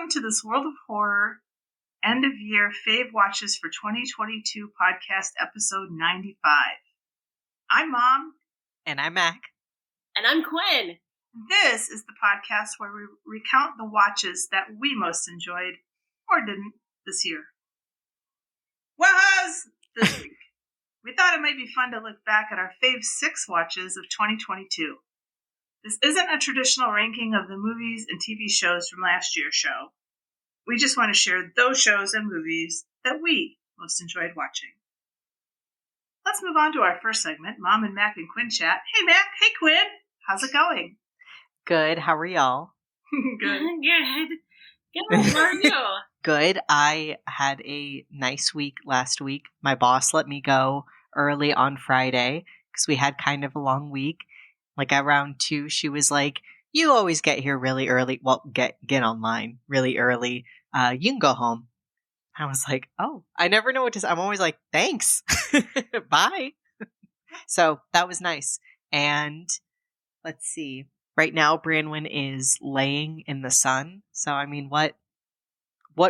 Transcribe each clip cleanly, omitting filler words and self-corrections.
welcome to this World of Horror end-of-year Fave Watches for 2022 podcast episode 95. I'm Mom. And I'm Mac. And I'm Quinn. This is the podcast where we recount the watches that we most enjoyed or didn't this year. WoHos! This week, we thought it might be fun to look back at our Fave 6 watches of 2022. This isn't a traditional ranking of the movies and TV shows from last year's show. We just want to share those shows and movies that we most enjoyed watching. Let's move on to our first segment, Mom and Mac and Quinn Chat. Hey Mac, hey Quinn, how's it going? Good, how are y'all? Good. Good, how are you? Good, I had a nice week last week. My boss let me go early on Friday because we had kind of a long week. Like around 2, she was like, you always get here really early. Well, get online really early. You can go home. I was like, oh, I never know what to say. I'm always like, thanks. Bye. So that was nice. And let's see. Right now, Branwyn is laying in the sun. So, I mean, what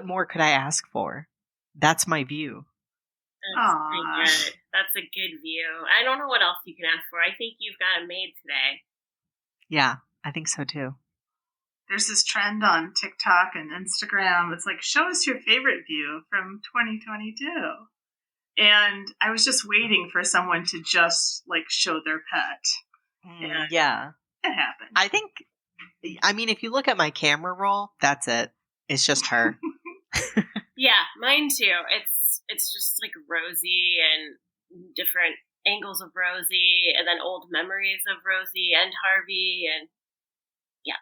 more could I ask for? That's my view. That's pretty good. That's a good view. I don't know what else you can ask for. I think you've got it made today. Yeah, I think so too. There's this trend on TikTok and Instagram. It's like, show us your favorite view from 2022. And I was just waiting for someone to just like show their pet. And yeah. It happened. I mean, if you look at my camera roll, that's it. It's just her. Yeah, mine too. It's just like Rosie and different angles of Rosie and then old memories of Rosie and Harvey and yeah.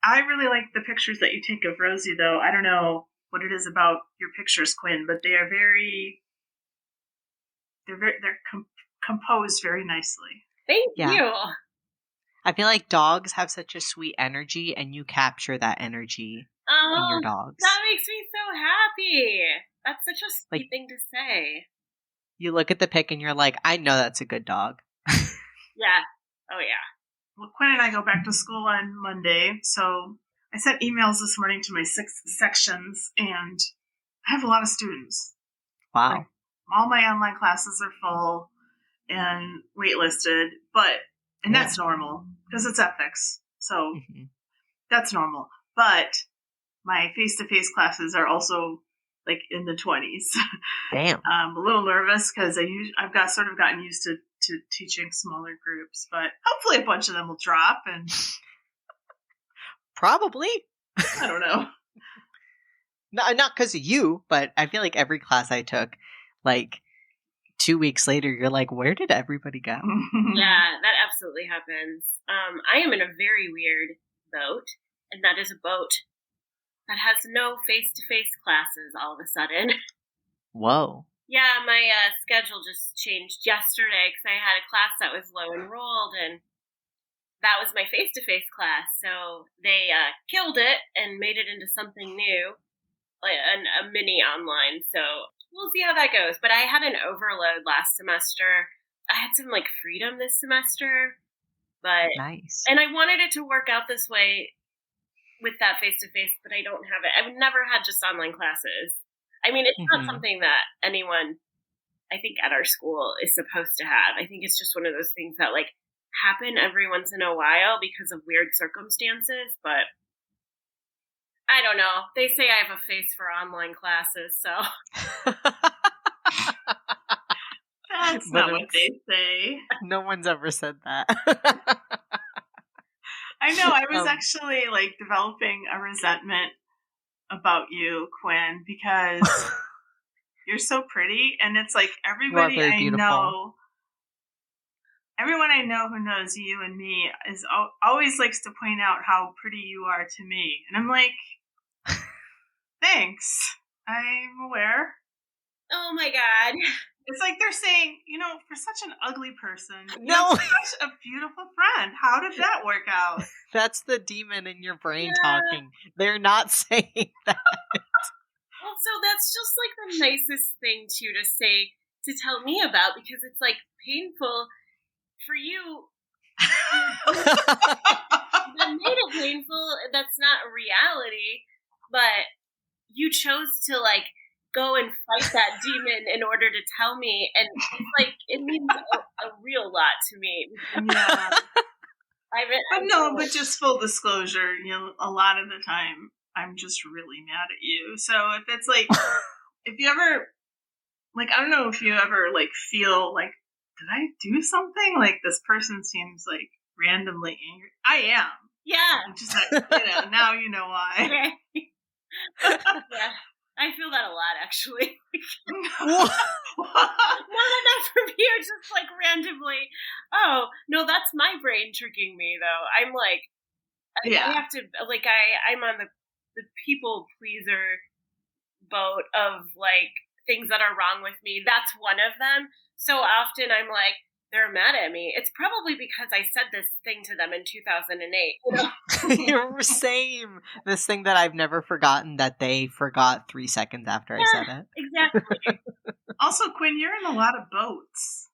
I really like the pictures that you take of Rosie though. I don't know what it is about your pictures, Quinn, but they are composed very nicely. Thank you. I feel like dogs have such a sweet energy and you capture that energy in your dogs. That makes me so happy. That's such a sweet thing to say. You look at the pic and you're like, I know that's a good dog. Yeah. Oh, yeah. Well, Quinn and I go back to school on Monday, so I sent emails this morning to my 6 sections, and I have a lot of students. Wow. Like, all my online classes are full and waitlisted, and that's normal, because it's ethics, so that's normal. But my face-to-face classes are also like in the 20s. Damn. I'm a little nervous because I've gotten used to teaching smaller groups, but hopefully a bunch of them will drop. And probably. I don't know. Not because of you, but I feel like every class I took, like 2 weeks later, you're like, where did everybody go? Yeah, that absolutely happens. I am in a very weird boat, and that is a boat that has no face-to-face classes all of a sudden. Whoa. Yeah, my schedule just changed yesterday because I had a class that was low enrolled, and that was my face-to-face class. So they killed it and made it into something new, like a mini online. So we'll see how that goes. But I had an overload last semester. I had some like freedom this semester, but nice. And I wanted it to work out this way with that face-to-face, but I don't have it. I've never had just online classes. I mean, it's not something that anyone, I think, at our school is supposed to have. I think it's just one of those things that, like, happen every once in a while because of weird circumstances, but I don't know. They say I have a face for online classes, so. That's not what they say. No one's ever said that. I know. I was actually like developing a resentment about you, Quinn, because you're so pretty, and it's like everyone I know who knows you and me is always likes to point out how pretty you are to me, and I'm like, thanks. I'm aware. Oh my god. It's like they're saying, for such an ugly person, no, such a beautiful friend. How did that work out? That's the demon in your brain talking. They're not saying that. Well, so that's just like the nicest thing to say, to tell me about, because it's like painful for you. That made it painful. That's not reality. but you chose to like go and fight that demon in order to tell me, and it's like it means a real lot to me. Yeah. But just full disclosure, a lot of the time I'm just really mad at you. So if it's like, if you ever, like, I don't know if you ever like feel like, did I do something? Like this person seems like randomly angry. I am. Yeah. I'm just like, now you know why. Okay. Yeah. I feel that a lot, actually. What? Not for me. It's just like randomly. Oh no, that's my brain tricking me, though. I'm like, I have to like, I'm on the people pleaser boat of like things that are wrong with me. That's one of them. So often I'm like, they're mad at me. It's probably because I said this thing to them in 2008. You're same. This thing that I've never forgotten that they forgot 3 seconds after I said it. Exactly. Also, Quinn, you're in a lot of boats.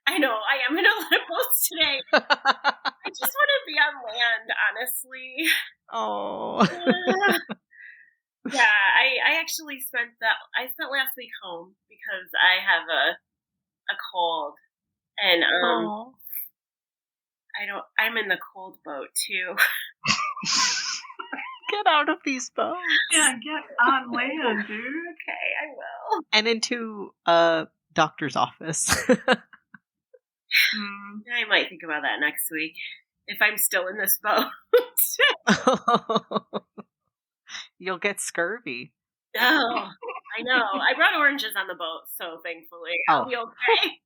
I know. I am in a lot of boats today. I just want to be on land, honestly. Oh. Yeah, I actually spent last week home because I have a cold. And I'm in the cold boat too. Get out of these boats. Yeah, get on land, dude. Okay, I will. And into a doctor's office. I might think about that next week if I'm still in this boat. You'll get scurvy. Oh, I know. I brought oranges on the boat, so thankfully I'll be okay.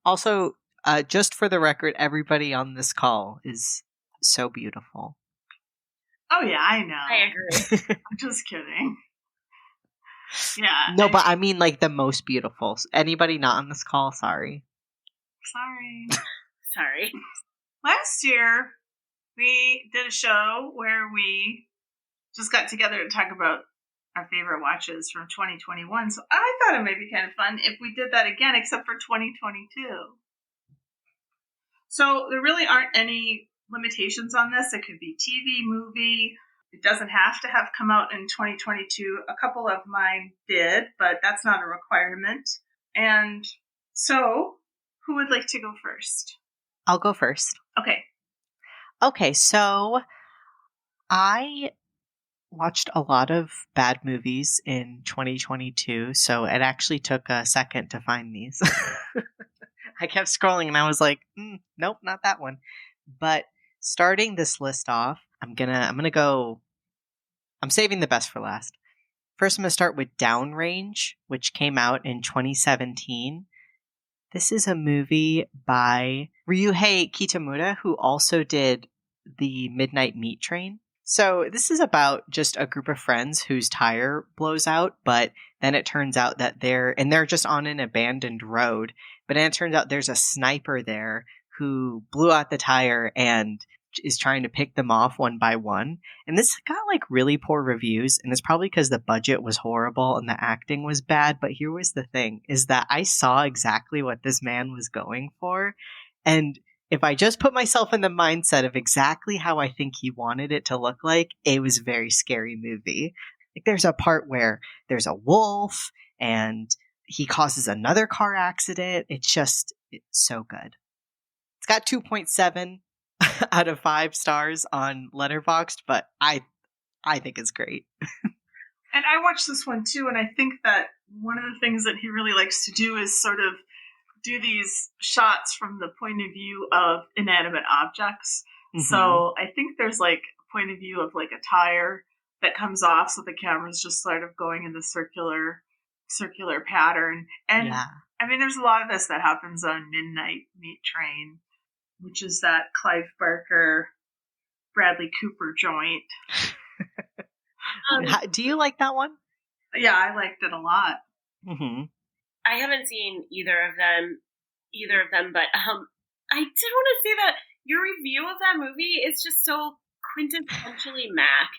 Also, just for the record, everybody on this call is so beautiful. Oh yeah, I know. I agree. I'm just kidding. Yeah. No, but I mean like the most beautiful. Anybody not on this call, sorry. Sorry. Last year, we did a show where we just got together to talk about our favorite watches from 2021. So I thought it might be kind of fun if we did that again, except for 2022. So there really aren't any limitations on this. It could be TV, movie. It doesn't have to have come out in 2022. A couple of mine did, but that's not a requirement. And so, who would like to go first? I'll go first. Okay, so I watched a lot of bad movies in 2022, so it actually took a second to find these. I kept scrolling and I was like, nope, not that one. But starting this list off, I'm saving the best for last. First, I'm going to start with Downrange, which came out in 2017. This is a movie by Ryuhei Kitamura, who also did the Midnight Meat Train. So this is about just a group of friends whose tire blows out, but then it turns out that they're just on an abandoned road. But then it turns out there's a sniper there who blew out the tire and is trying to pick them off one by one. And this got like really poor reviews, and it's probably because the budget was horrible and the acting was bad. But here was the thing, is that I saw exactly what this man was going for. And if I just put myself in the mindset of exactly how I think he wanted it to look like, it was a very scary movie. Like there's a part where there's a wolf and he causes another car accident. It's so good. It's got 2.7 out of 5 stars on Letterboxd, but I think it's great. And I watched this one too, and I think that one of the things that he really likes to do is sort of do these shots from the point of view of inanimate objects. Mm-hmm. So I think there's like a point of view of like a tire that comes off, so the camera's just sort of going in the circular pattern. And I mean, there's a lot of this that happens on Midnight Meat Train, which is that Clive Barker, Bradley Cooper joint. Do you like that one? Yeah, I liked it a lot. Mm-hmm. I haven't seen either of them, but I did want to say that your review of that movie is just so quintessentially Mac.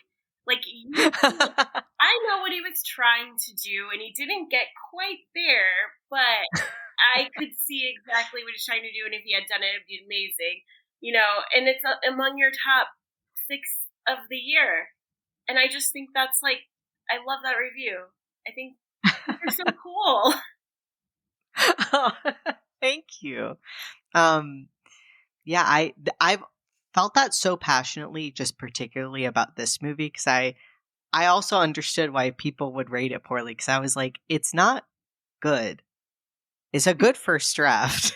Like, I know what he was trying to do, and he didn't get quite there, but I could see exactly what he's trying to do, and if he had done it, it'd be amazing. You know, and it's among your top 6 of the year. And I just think that's like, I love that review. I think they're so cool. Thank you. Yeah, I've felt that so passionately, just particularly about this movie, because I also understood why people would rate it poorly, because I was like, it's not good. It's a good first draft,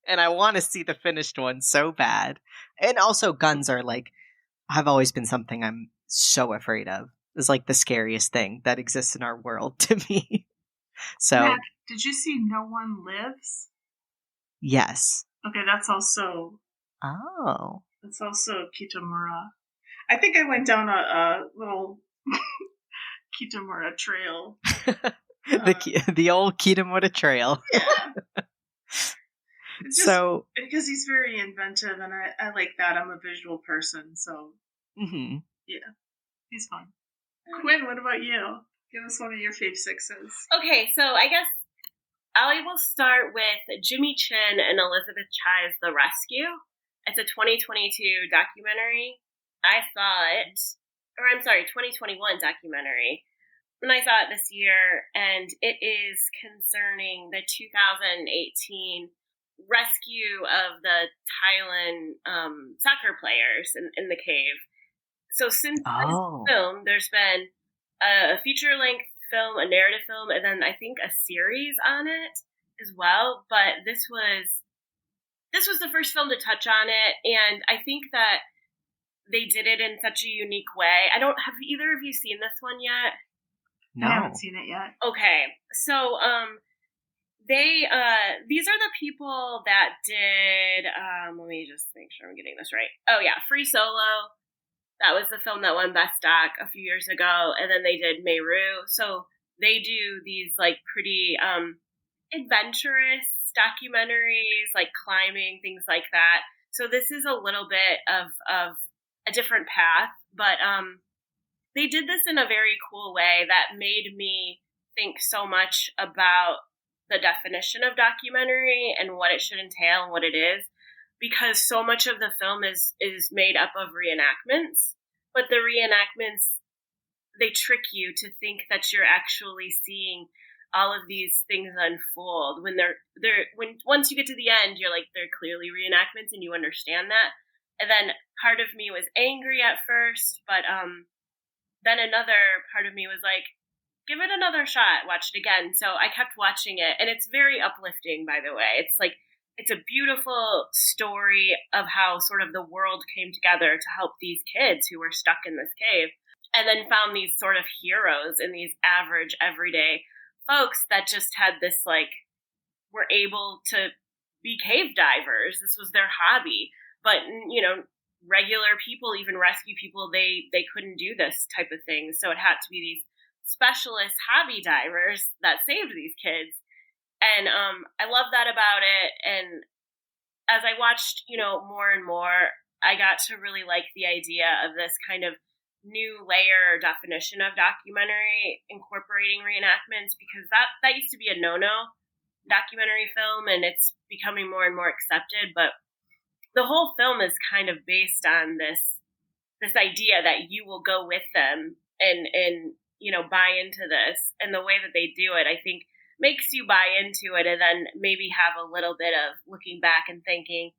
and I want to see the finished one so bad. And also, guns are like, have always been something I'm so afraid of. It's like the scariest thing that exists in our world to me. So, Mac, did you see No One Lives? yes. Okay, that's also Kitamura. I think I went down a little Kitamura trail. The old Kitamura trail. Yeah. So because he's very inventive, and I like that. I'm a visual person, so yeah, he's fun. Quinn, what about you? Give us one of your fave sixes. Okay, so I guess I will start with Jimmy Chin and Elizabeth Chai's The Rescue. It's a 2022 documentary. I saw it, 2021 documentary. And I saw it this year, and it is concerning the 2018 rescue of the Thailand soccer players in the cave. So since this film, there's been a feature-length film, a narrative film, and then I think a series on it as well. But this was the first film to touch on it, and I think that they did it in such a unique way. Have either of you seen this one yet? No. I haven't seen it yet. Okay, so these are the people that did. Let me just make sure I'm getting this right. Oh yeah, Free Solo. That was the film that won Best Doc a few years ago, and then they did Meru. So they do these like pretty adventurous documentaries, like climbing, things like that. So this is a little bit of a different path, but they did this in a very cool way that made me think so much about the definition of documentary and what it should entail and what it is, because so much of the film is made up of reenactments, but the reenactments, they trick you to think that you're actually seeing all of these things unfold. When once you get to the end, you're like, they're clearly reenactments, and you understand that. And then part of me was angry at first, but then another part of me was like, give it another shot, watch it again. So I kept watching it, and it's very uplifting, by the way. It's a beautiful story of how sort of the world came together to help these kids who were stuck in this cave, and then found these sort of heroes in these average, everyday folks that just had this, like, were able to be cave divers. This was their hobby. But, you know, regular people, even rescue people, they couldn't do this type of thing. So it had to be these specialist hobby divers that saved these kids. And I love that about it. And as I watched, you know, more and more, I got to really like the idea of this kind of new layer definition of documentary incorporating reenactments, because that used to be a no-no documentary film, and it's becoming more and more accepted. But the whole film is kind of based on this idea that you will go with them and you know, buy into this. And the way that they do it, I think, makes you buy into it, and then maybe have a little bit of looking back and thinking,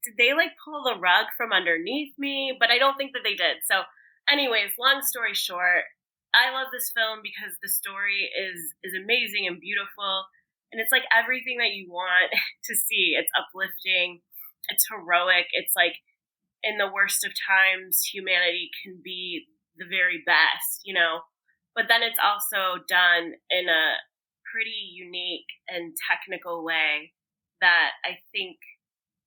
did they like pull the rug from underneath me? But I don't think that they did. So anyways, long story short, I love this film because the story is amazing and beautiful, and it's like everything that you want to see. It's uplifting, it's heroic, it's like in the worst of times, humanity can be the very best, you know. But then it's also done in a pretty unique and technical way that I think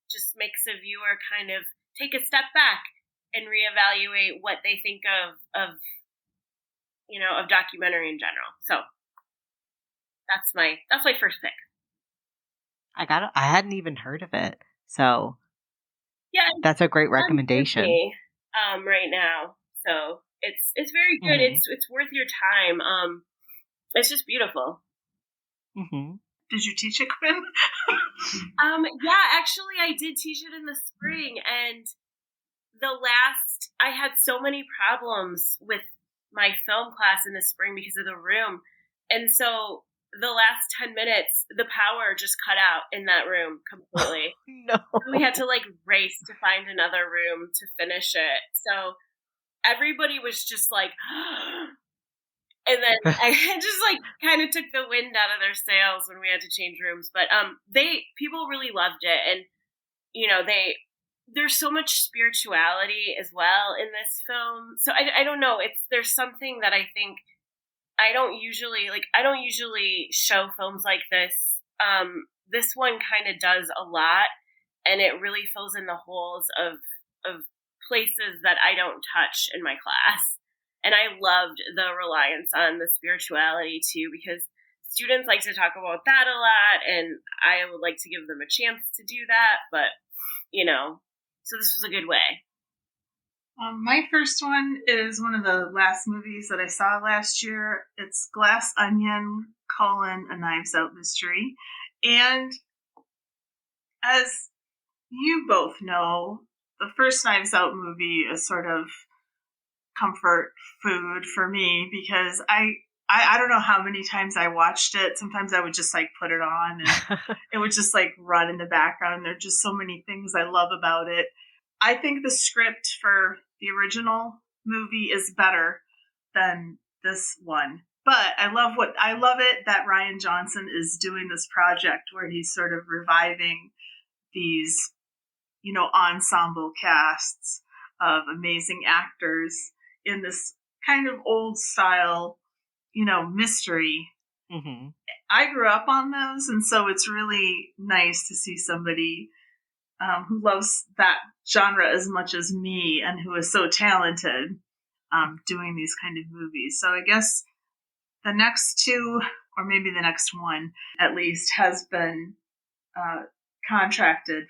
just makes a viewer kind of take a step back and reevaluate what they think of you know, of documentary in general. So that's my first pick. I hadn't even heard of it, so yeah, that's a great recommendation. Right now, so it's very good. Mm-hmm. It's worth your time. It's just beautiful. Mm-hmm. Did you teach it, Quinn? Yeah, actually, I did teach it in the spring, and I had so many problems with my film class in the spring because of the room. And so the last 10 minutes, the power just cut out in that room completely. No. We had to like race to find another room to finish it. So everybody was just like, and then I just like kind of took the wind out of their sails when we had to change rooms. But people really loved it. And, you know, there's so much spirituality as well in this film. So I don't know. There's something that I think I don't usually show films like this. This one kind of does a lot, and it really fills in the holes of places that I don't touch in my class. And I loved the reliance on the spirituality too, because students like to talk about that a lot, and I would like to give them a chance to do that. But, you know, so this was a good way. My first one is one of the last movies that I saw last year. It's Glass Onion, A Knives Out Mystery. And as you both know, the first Knives Out movie is sort of comfort food for me because I don't know how many times I watched it. Sometimes I would just like put it on and it would just like run in the background. There are just so many things I love about it. I think the script for the original movie is better than this one. But I love it that Rian Johnson is doing this project where he's sort of reviving these, you know, ensemble casts of amazing actors in this kind of old style, you know, mystery. Mm-hmm. I grew up on those, and so it's really nice to see somebody who loves that genre as much as me and who is so talented doing these kind of movies. So I guess the next two, or maybe the next one at least, has been contracted.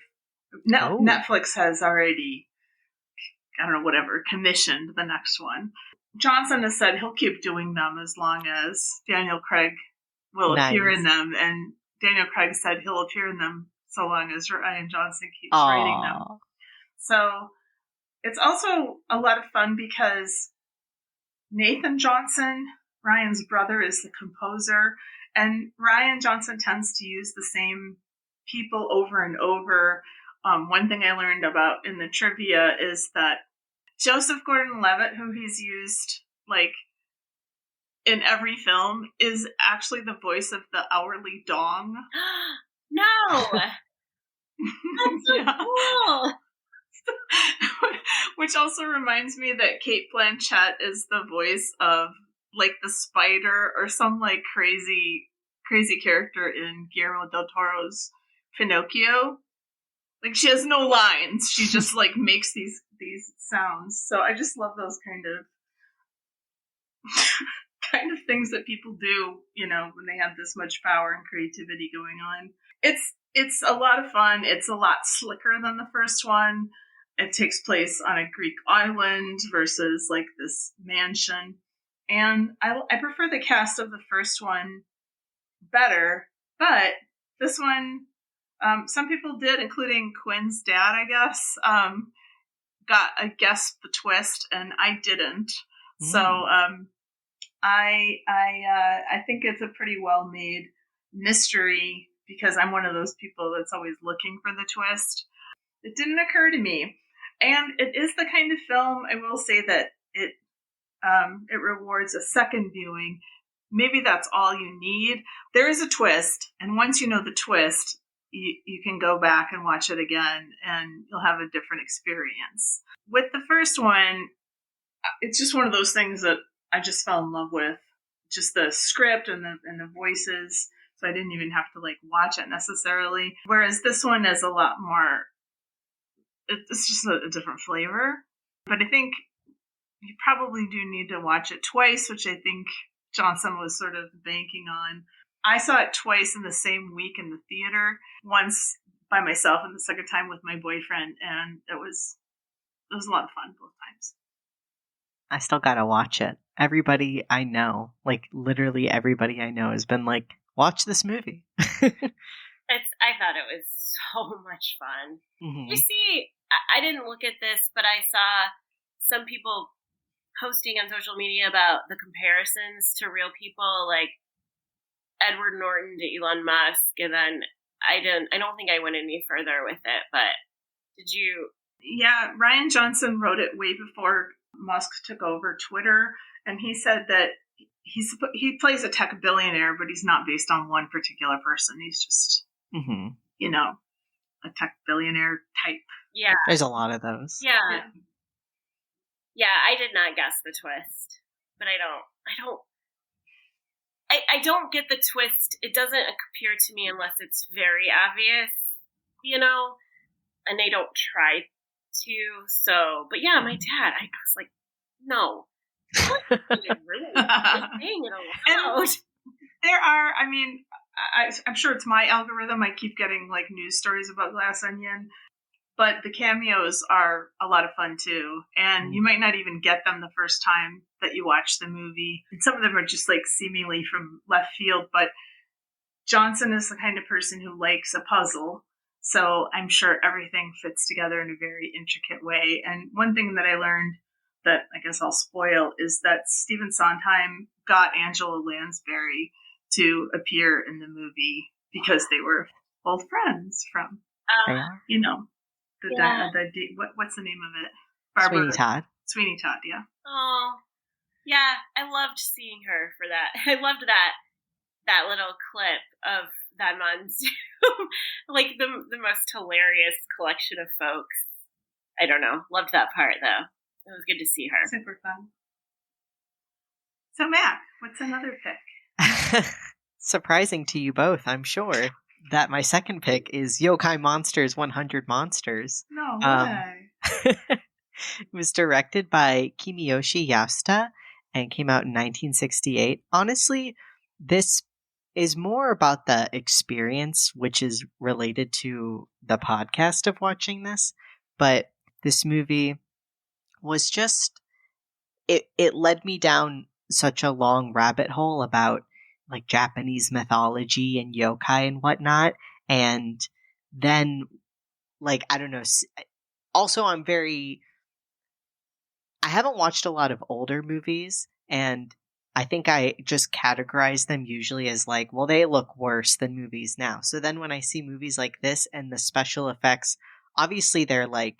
Netflix has already, commissioned the next one. Johnson has said he'll keep doing them as long as Daniel Craig will appear in them, and Daniel Craig said he'll appear in them so long as Rian Johnson keeps writing them. So it's also a lot of fun because Nathan Johnson, Ryan's brother, is the composer, and Rian Johnson tends to use the same people over and over. One thing I learned about in the trivia is that Joseph Gordon-Levitt, who he's used like in every film, is actually the voice of the Hourly Dong. No! That's so cool! Which also reminds me that Cate Blanchett is the voice of like the spider or some like crazy character in Guillermo del Toro's Pinocchio. Like she has no lines. She just like makes these sounds. So I just love those kind of things that people do, you know, when they have this much power and creativity going on. It's a lot of fun. It's a lot slicker than the first one. It takes place on a Greek island versus like this mansion. And I prefer the cast of the first one better, but this one, some people did, including Quinn's dad, I guess, got a guess the twist, and I didn't. So I think it's a pretty well made mystery because I'm one of those people that's always looking for the twist. It didn't occur to me, and it is the kind of film I will say that it rewards a second viewing. Maybe that's all you need. There is a twist, and once you know the twist, you can go back and watch it again, and you'll have a different experience. With the first one, it's just one of those things that I just fell in love with, just the script and the voices. So I didn't even have to like watch it necessarily. Whereas this one is a lot more. It's just a different flavor. But I think you probably do need to watch it twice, which I think Johnson was sort of banking on. I saw it twice in the same week in the theater, once by myself and the second time with my boyfriend, and it was a lot of fun both times. I still gotta watch it. Everybody I know, like literally everybody I know, has been like, watch this movie. I thought it was so much fun. Mm-hmm. You see, I didn't look at this, but I saw some people posting on social media about the comparisons to real people, like Edward Norton to Elon Musk, and then I don't think I went any further with it, but did you? Yeah, Ryan Johnson wrote it way before Musk took over Twitter, and he said that he plays a tech billionaire, but he's not based on one particular person. He's just, a tech billionaire type. Yeah. There's a lot of those. Yeah. Yeah, I did not guess the twist, but I don't get the twist. It doesn't appear to me unless it's very obvious, and they don't try to. So, but yeah, my dad, I was like, no. Really? Saying it aloud. There are, I'm sure it's my algorithm. I keep getting like news stories about Glass Onion, but the cameos are a lot of fun too. And you might not even get them the first time that you watch the movie. And some of them are just like seemingly from left field, but Johnson is the kind of person who likes a puzzle. So I'm sure everything fits together in a very intricate way. And one thing that I learned that I guess I'll spoil is that Stephen Sondheim got Angela Lansbury to appear in the movie because they were both friends from, what's the name of it? Sweeney Todd. Sweeney Todd, yeah. Oh, yeah. I loved seeing her for that. I loved that little clip of them on Zoom. Like the most hilarious collection of folks. I don't know. Loved that part though. It was good to see her. Super fun. So Mac, what's another pick? Surprising to you both, I'm sure, that my second pick is Yokai Monsters 100 Monsters. No way. It was directed by Kimiyoshi Yasuda and came out in 1968. Honestly, this is more about the experience, which is related to the podcast of watching this. But this movie was just, it led me down such a long rabbit hole about like Japanese mythology and yokai and whatnot. And then, like, I don't know. Also, I haven't watched a lot of older movies, and I think I just categorize them usually as like, well, they look worse than movies now. So then when I see movies like this and the special effects, obviously they're like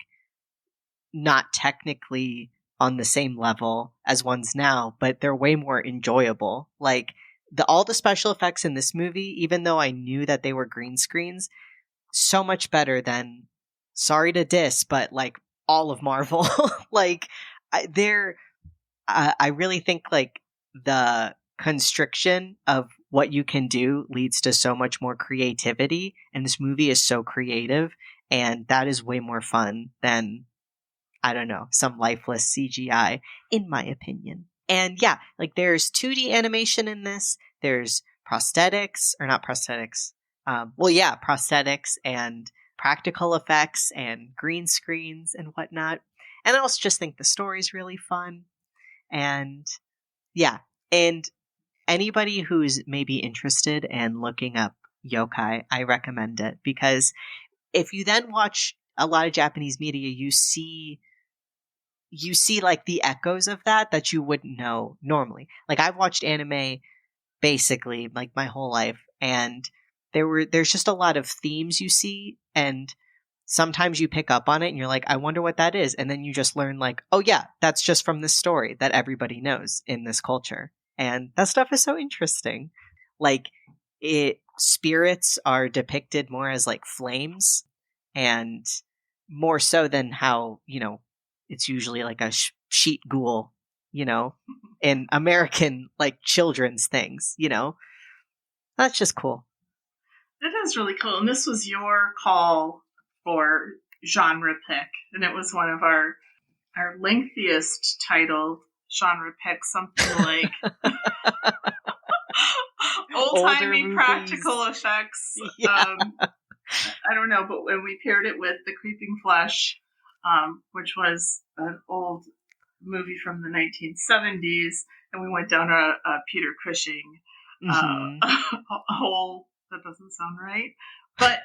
not technically on the same level as ones now, but they're way more enjoyable. Like all the special effects in this movie, even though I knew that they were green screens, so much better than, sorry to diss, but like all of Marvel. Like I really think like the constriction of what you can do leads to so much more creativity, and this movie is so creative, and that is way more fun than, I don't know, some lifeless CGI, in my opinion. And yeah, like there's 2D animation in this. There's prosthetics, or not prosthetics. Prosthetics and practical effects and green screens and whatnot. And I also just think the story's really fun. And yeah, and anybody who's maybe interested in looking up yokai, I recommend it, because if you then watch a lot of Japanese media, you see like the echoes of that you wouldn't know normally. Like I've watched anime basically like my whole life, and there's just a lot of themes you see, and sometimes you pick up on it and you're like, I wonder what that is. And then you just learn like, oh yeah, that's just from this story that everybody knows in this culture. And that stuff is so interesting. Like spirits are depicted more as like flames, and more so than how, it's usually like a sheet ghoul, in American like children's things, That's just cool. That is really cool. And this was your call for genre pick, and it was one of our lengthiest titled genre pick, something like old-timey practical effects. Yeah. I don't know, but when we paired it with The Creeping Flesh, which was an old movie from the 1970s, and we went down a Peter Cushing hole. That doesn't sound right. But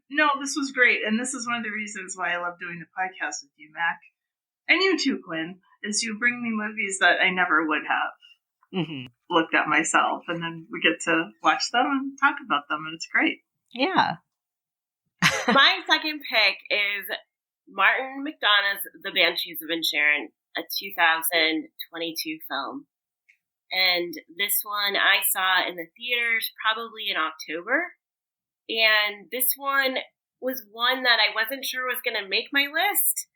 no, this was great, and this is one of the reasons why I love doing the podcast with you, Mac, and you too, Quinn. Is you bring me movies that I never would have looked at myself, and then we get to watch them and talk about them, and it's great. Yeah. My second pick is Martin McDonagh's The Banshees of Inisherin, a 2022 film. And this one I saw in the theaters probably in October. And this one was one that I wasn't sure was going to make my list.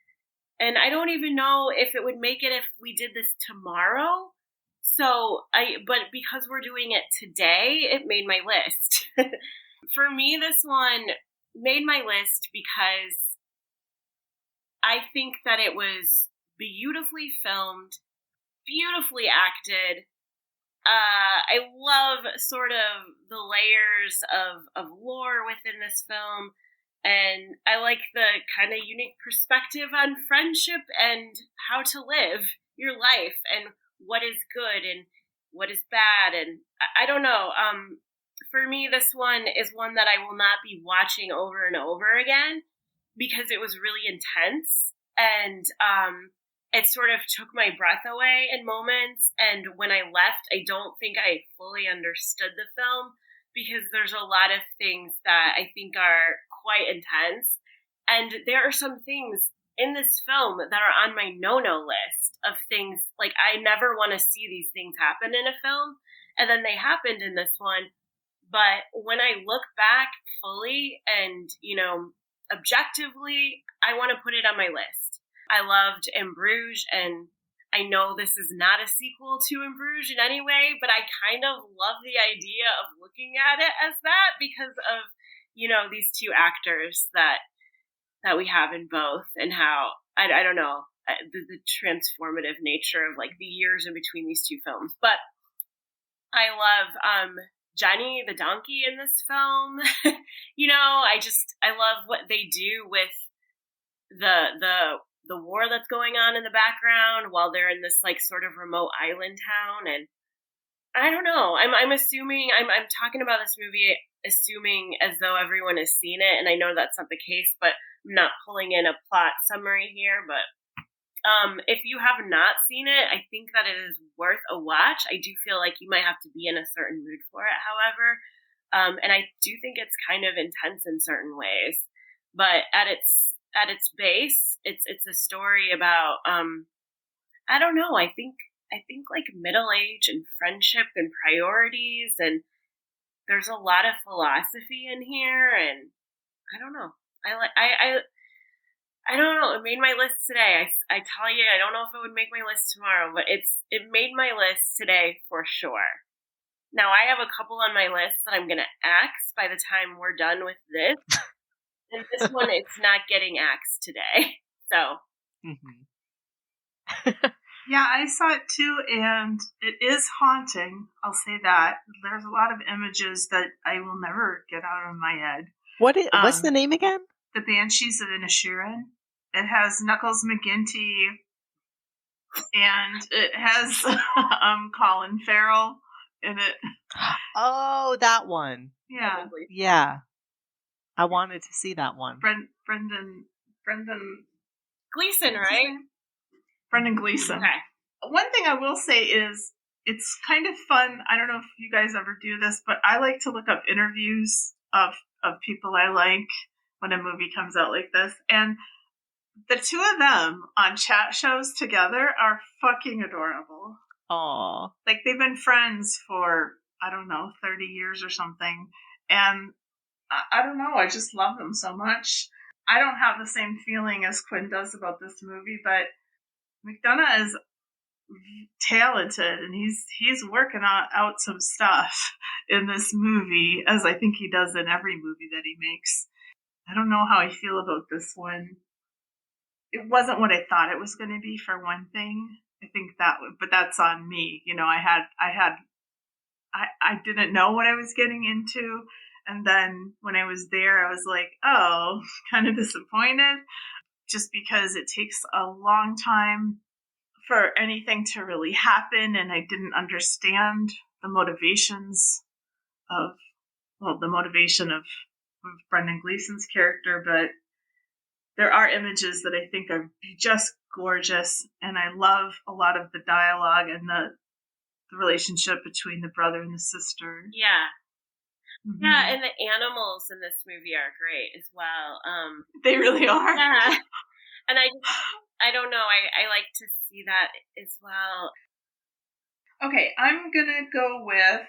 And I don't even know if it would make it if we did this tomorrow. But because we're doing it today, it made my list. For me, this one made my list because I think that it was beautifully filmed, beautifully acted. I love sort of the layers of lore within this film, and I like the kind of unique perspective on friendship and how to live your life and what is good and what is bad. And I don't know. For me, this one is one that I will not be watching over and over again because it was really intense and it sort of took my breath away in moments. And when I left, I don't think I fully understood the film because there's a lot of things that I think are quite intense. And there are some things in this film that are on my no-no list of things like I never want to see these things happen in a film. And then they happened in this one. But when I look back fully and, objectively, I want to put it on my list. I loved In Bruges, and I know this is not a sequel to In Bruges in any way, but I kind of love the idea of looking at it as that because of, these two actors that we have in both and how, I don't know, the transformative nature of like the years in between these two films. But I love Johnny the donkey in this film. I love what they do with the war that's going on in the background while they're in this like sort of remote island town. And I don't know, I'm assuming I'm talking about this movie assuming as though everyone has seen it, and I know that's not the case, but I'm not pulling in a plot summary here. But if you have not seen it, I think that it is worth a watch. I do feel like you might have to be in a certain mood for it, however. And I do think it's kind of intense in certain ways. But at its base, it's a story about I don't know, I think like middle age and friendship and priorities, and there's a lot of philosophy in here, and I don't know. I don't know. It made my list today. I tell you, I don't know if it would make my list tomorrow, but it made my list today for sure. Now, I have a couple on my list that I'm going to axe by the time we're done with this. And this one, it's not getting axed today. So. Yeah, I saw it too, and it is haunting. I'll say that. There's a lot of images that I will never get out of my head. What's the name again? The Banshees of Inisherin. It has Knuckles McGinty, and it has Colin Farrell in it. Oh, that one. Yeah. Yeah. I wanted to see that one. Brendan Gleeson, right? Brendan Gleeson. Okay. One thing I will say is it's kind of fun. I don't know if you guys ever do this, but I like to look up interviews of people I like when a movie comes out like this. And the two of them on chat shows together are fucking adorable. Aww. Like they've been friends for, I don't know, 30 years or something. And I don't know, I just love them so much. I don't have the same feeling as Quinn does about this movie, but McDonagh is talented, and he's working out some stuff in this movie, as I think he does in every movie that he makes. I don't know how I feel about this one. It wasn't what I thought it was going to be, for one thing. I think but that's on me. I didn't know what I was getting into, and then when I was there, I was like, oh, kind of disappointed, just because it takes a long time for anything to really happen, and I didn't understand the motivation of Brendan Gleeson's character, but there are images that I think are just gorgeous, and I love a lot of the dialogue and the relationship between the brother and the sister. Yeah. Mm-hmm. Yeah, and the animals in this movie are great as well. They really are. Yeah. And I don't know, I like to see that as well. Okay, I'm going to go with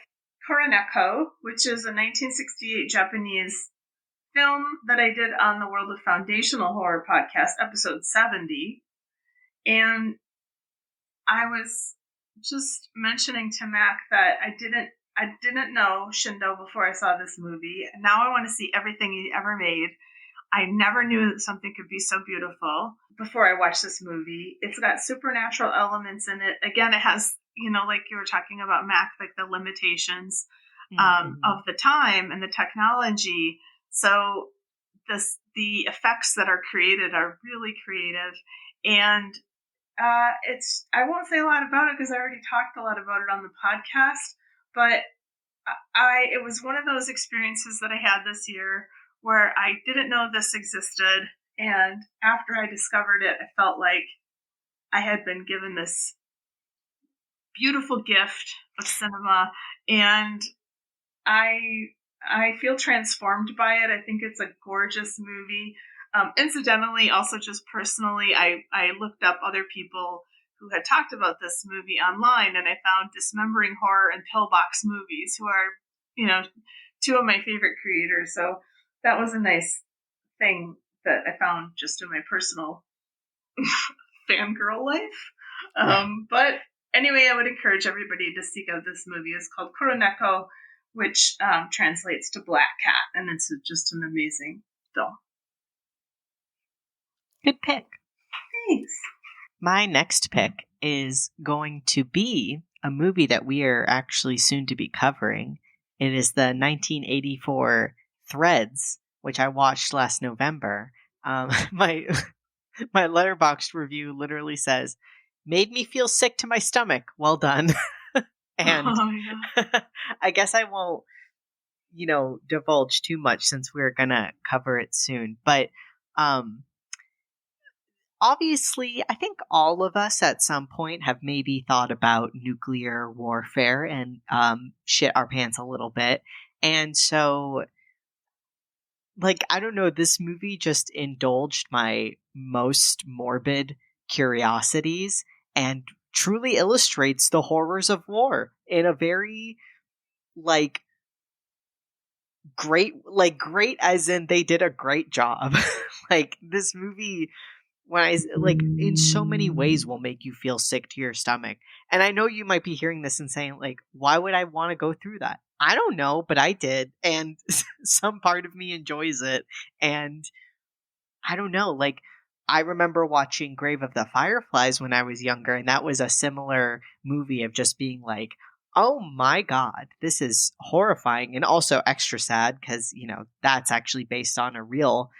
KURONEKO, which is a 1968 Japanese film that I did on the World of Foundational Horror podcast, episode 70. And I was just mentioning to Mac that I didn't know Shindo before I saw this movie. Now I want to see everything he ever made. I never knew that something could be so beautiful before I watched this movie. It's got supernatural elements in it. Again, it has, like you were talking about, Mac, like the limitations of the time and the technology. So the effects that are created are really creative. And I won't say a lot about it because I already talked a lot about it on the podcast, but it was one of those experiences that I had this year where I didn't know this existed, and after I discovered it, I felt like I had been given this beautiful gift of cinema, and I feel transformed by it. I think it's a gorgeous movie. Incidentally, also just personally, I looked up other people who had talked about this movie online, and I found Dismembering Horror and Pillbox Movies, who are, two of my favorite creators. So that was a nice thing that I found just in my personal fangirl life. But anyway, I would encourage everybody to seek out this movie. It's called KURONEKO, which translates to Black Cat, and it's just an amazing film. Good pick. Thanks. My next pick is going to be a movie that we are actually soon to be covering. It is the 1984 Threads, which I watched last November. My Letterboxd review literally says, "Made me feel sick to my stomach. Well done." And I guess I won't, divulge too much since we're gonna cover it soon. But obviously, I think all of us at some point have maybe thought about nuclear warfare and shit our pants a little bit. And so, I don't know, this movie just indulged my most morbid curiosities and truly illustrates the horrors of war in a very, great as in they did a great job. This movie, in so many ways will make you feel sick to your stomach. And I know you might be hearing this and saying, why would I want to go through that? I don't know, but I did. And some part of me enjoys it. And I don't know, I remember watching Grave of the Fireflies when I was younger, and that was a similar movie of just being oh my God, this is horrifying, and also extra sad because, that's actually based on a real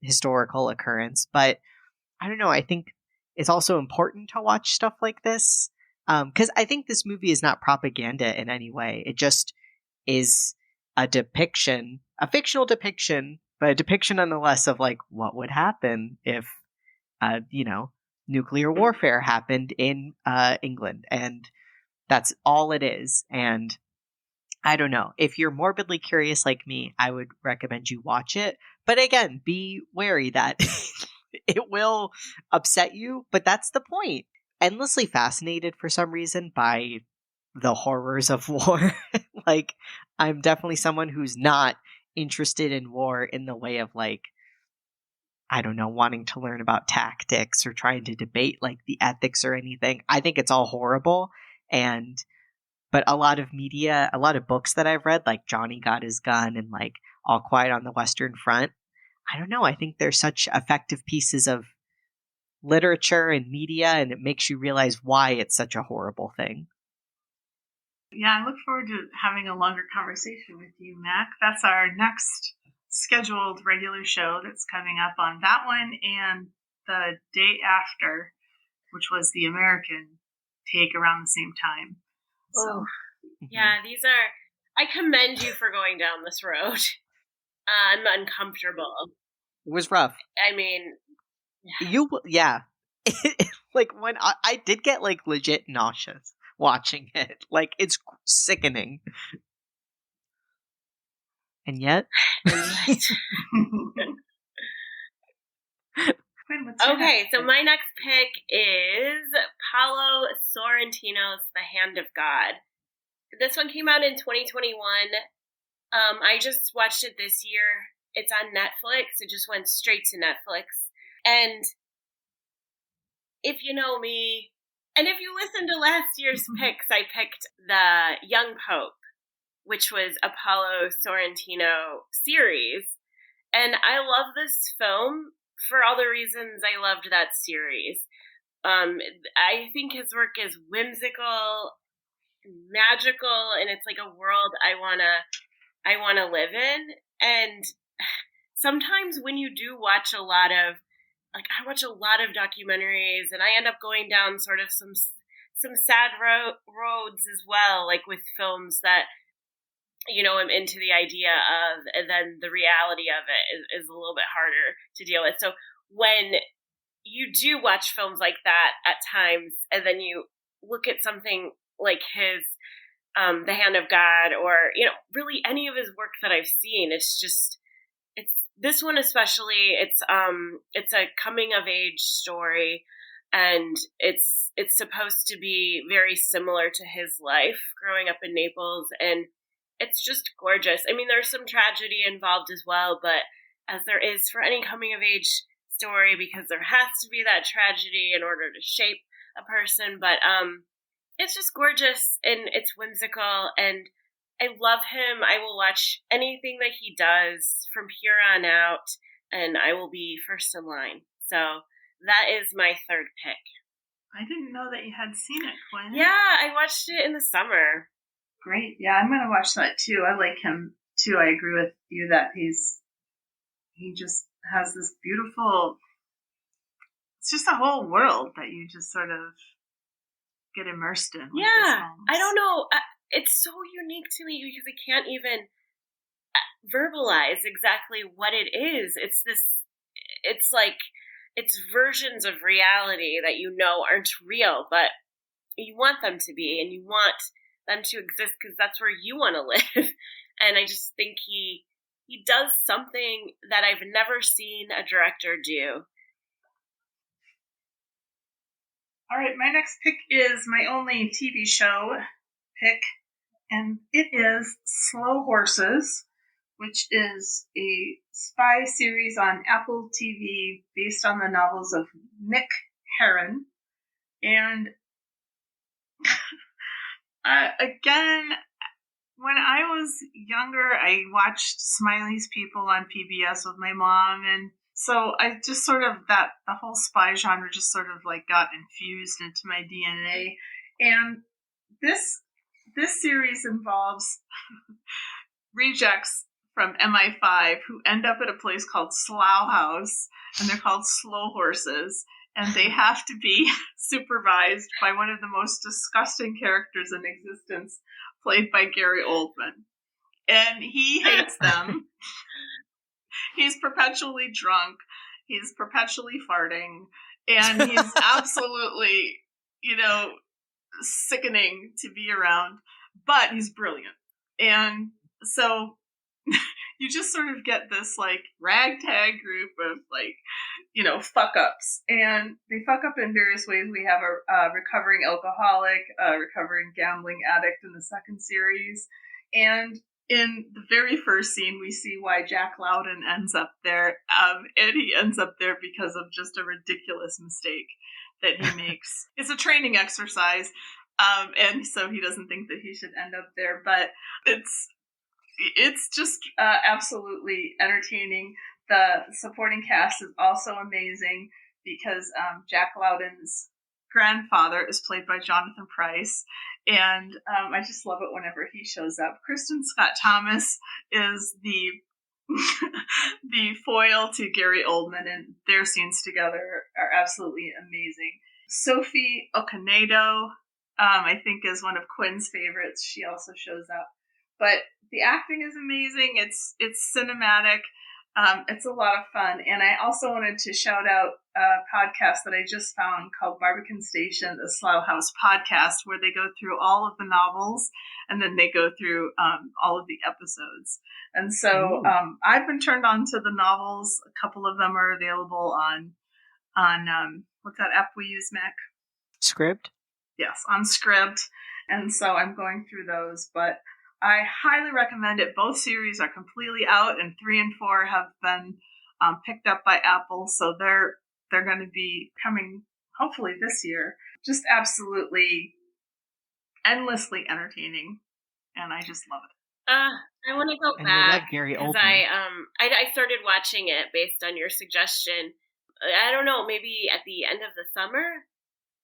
historical occurrence. But I don't know, I think it's also important to watch stuff like this because I think this movie is not propaganda in any way. It just is a depiction, a fictional depiction, but a depiction nonetheless of what would happen if nuclear warfare happened in England. And that's all it is. And I don't know, if you're morbidly curious like me, I would recommend you watch it. But again, be wary that it will upset you, but that's the point. Endlessly fascinated for some reason by the horrors of war. I'm definitely someone who's not interested in war in the way of I don't know, wanting to learn about tactics or trying to debate the ethics or anything. I think it's all horrible. But a lot of media, a lot of books that I've read, like Johnny Got His Gun and All Quiet on the Western Front, I don't know, I think they're such effective pieces of literature and media, and it makes you realize why it's such a horrible thing. Yeah, I look forward to having a longer conversation with you, Mac. That's our next scheduled regular show that's coming up on that one and the day after, which was the American take around the same time. So, yeah, I commend you for going down this road. I'm uncomfortable. It was rough. I mean, Yeah. Like, when I did get, like, legit nauseous watching it. Like, it's sickening. And yet... Okay, so my next pick is Paolo Sorrentino's The Hand of God. This one came out in 2021. I just watched it this year. It's on Netflix. It just went straight to Netflix. And if you know me, and if you listen to last year's picks, I picked The Young Pope, which was a Paolo Sorrentino series. And I love this film for all the reasons I loved that series. I think his work is whimsical, magical, and it's like a world I wanna live in. And sometimes when you do watch a lot of, like, I watch a lot of documentaries, and I end up going down sort of some sad roads as well, like with films that, you know, I'm into the idea of, and then the reality of it is a little bit harder to deal with. So when you do watch films like that at times, and then you look at something like his The Hand of God, or, you know, really any of his work that I've seen, it's this one especially, it's a coming of age story, and it's supposed to be very similar to his life growing up in Naples, and it's just gorgeous. I mean, there's some tragedy involved as well, but as there is for any coming of age story, because there has to be that tragedy in order to shape a person. But it's just gorgeous, and it's whimsical, and I love him. I will watch anything that he does from here on out, and I will be first in line. So that is my third pick. I didn't know that you had seen it, Quinn. Yeah, I watched it in the summer. Great. Yeah, I'm going to watch that too. I like him too. I agree with you that he just has this beautiful, it's just a whole world that you just sort of get immersed in. Yeah. I don't know. It's so unique to me because I can't even verbalize exactly what it is. It's like, it's versions of reality that you know aren't real, but you want them to be, and you want them to exist because that's where you want to live. And I just think he does something that I've never seen a director do. All right, my next pick is my only TV show pick, and it is Slow Horses, which is a spy series on Apple TV based on the novels of INISHERIN. And again, when I was younger, I watched Smiley's People on PBS with my mom, and so I just sort of, the whole spy genre just sort of like got infused into my DNA. And this series involves rejects from MI5 who end up at a place called Slough House, and they're called Slow Horses, and they have to be supervised by one of the most disgusting characters in existence, played by Gary Oldman. And he hates them. He's perpetually drunk. He's perpetually farting. And he's absolutely, sickening to be around. But he's brilliant. And so you just sort of get this, like, ragtag group of, like, fuck-ups. And they fuck up in various ways. We have a recovering alcoholic, a recovering gambling addict in the second series. And in the very first scene, we see why Jack Lowden ends up there. And he ends up there because of just a ridiculous mistake that he makes. It's a training exercise. And so he doesn't think that he should end up there. But it's just absolutely entertaining. The supporting cast is also amazing because Jack Lowden's grandfather is played by Jonathan Pryce, and I just love it whenever he shows up. Kristen Scott Thomas is the the foil to Gary Oldman, and their scenes together are absolutely amazing. Sophie Okonedo, I think, is one of Quinn's favorites. She also shows up. but the acting is amazing. It's cinematic. It's a lot of fun. And I also wanted to shout out a podcast that I just found called Barbican Station, the Slough House podcast, where they go through all of the novels and then they go through all of the episodes. And so I've been turned on to the novels. A couple of them are available on what's that app we use, Mac? Scribd? Yes, on Scribd. And so I'm going through those, but I highly recommend it. Both series are completely out, and 3 and 4 have been picked up by Apple, so they're going to be coming hopefully this year. Just absolutely endlessly entertaining, and I just love it. I want to go and back. I love Gary Oldman. I started watching it based on your suggestion. I don't know, maybe at the end of the summer,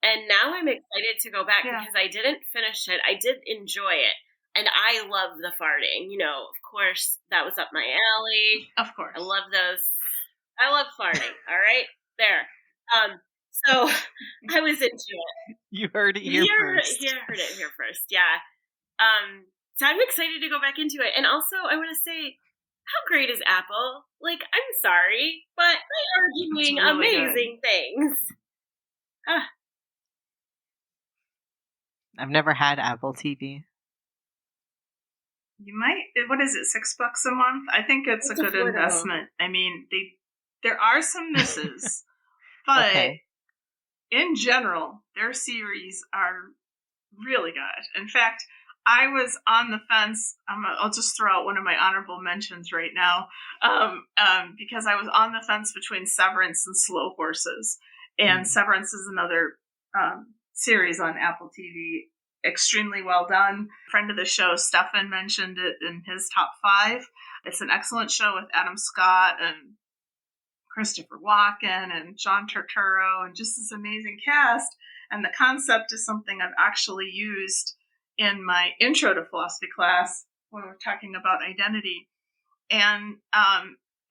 and now I'm excited to go back because I didn't finish it. I did enjoy it. And I love the farting. Of course, that was up my alley. Of course. I love those. I love farting. All right? There. So I was into it. You heard it here first. Yeah, I heard it here first. Yeah. So I'm excited to go back into it. And also, I want to say, how great is Apple? Like, I'm sorry, but they are doing really amazing things. I've never had Apple TV. You might. What is it? $6 a month? I think it's a good investment. I mean, there are some misses, but in general, their series are really good. In fact, I was on the fence. I'll just throw out one of my honorable mentions right now, because I was on the fence between Severance and Slow Horses, and Severance is another series on Apple TV. Extremely well done. Friend of the show, Stefan, mentioned it in his top 5. It's an excellent show with Adam Scott and Christopher Walken and John Turturro and just this amazing cast. And the concept is something I've actually used in my intro to philosophy class when we're talking about identity. And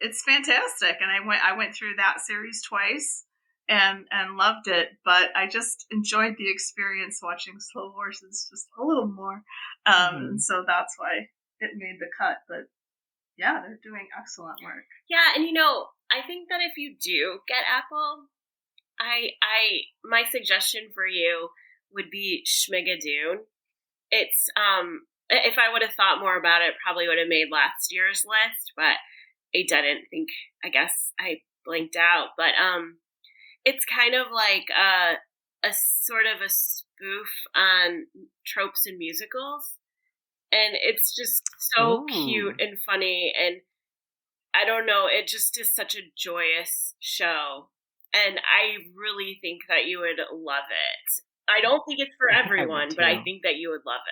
it's fantastic. And I went through that series twice. And loved it, but I just enjoyed the experience watching Slow Horses just a little more, and so that's why it made the cut. But yeah, they're doing excellent work. Yeah, and I think that if you do get Apple, my suggestion for you would be Schmigadoon. It's if I would have thought more about it, probably would have made last year's list, but I didn't think. I guess I blinked out, but it's kind of like a sort of a spoof on tropes in musicals. And it's just so cute and funny. And I don't know, it just is such a joyous show. And I really think that you would love it. I don't think it's for everyone, but I think that you would love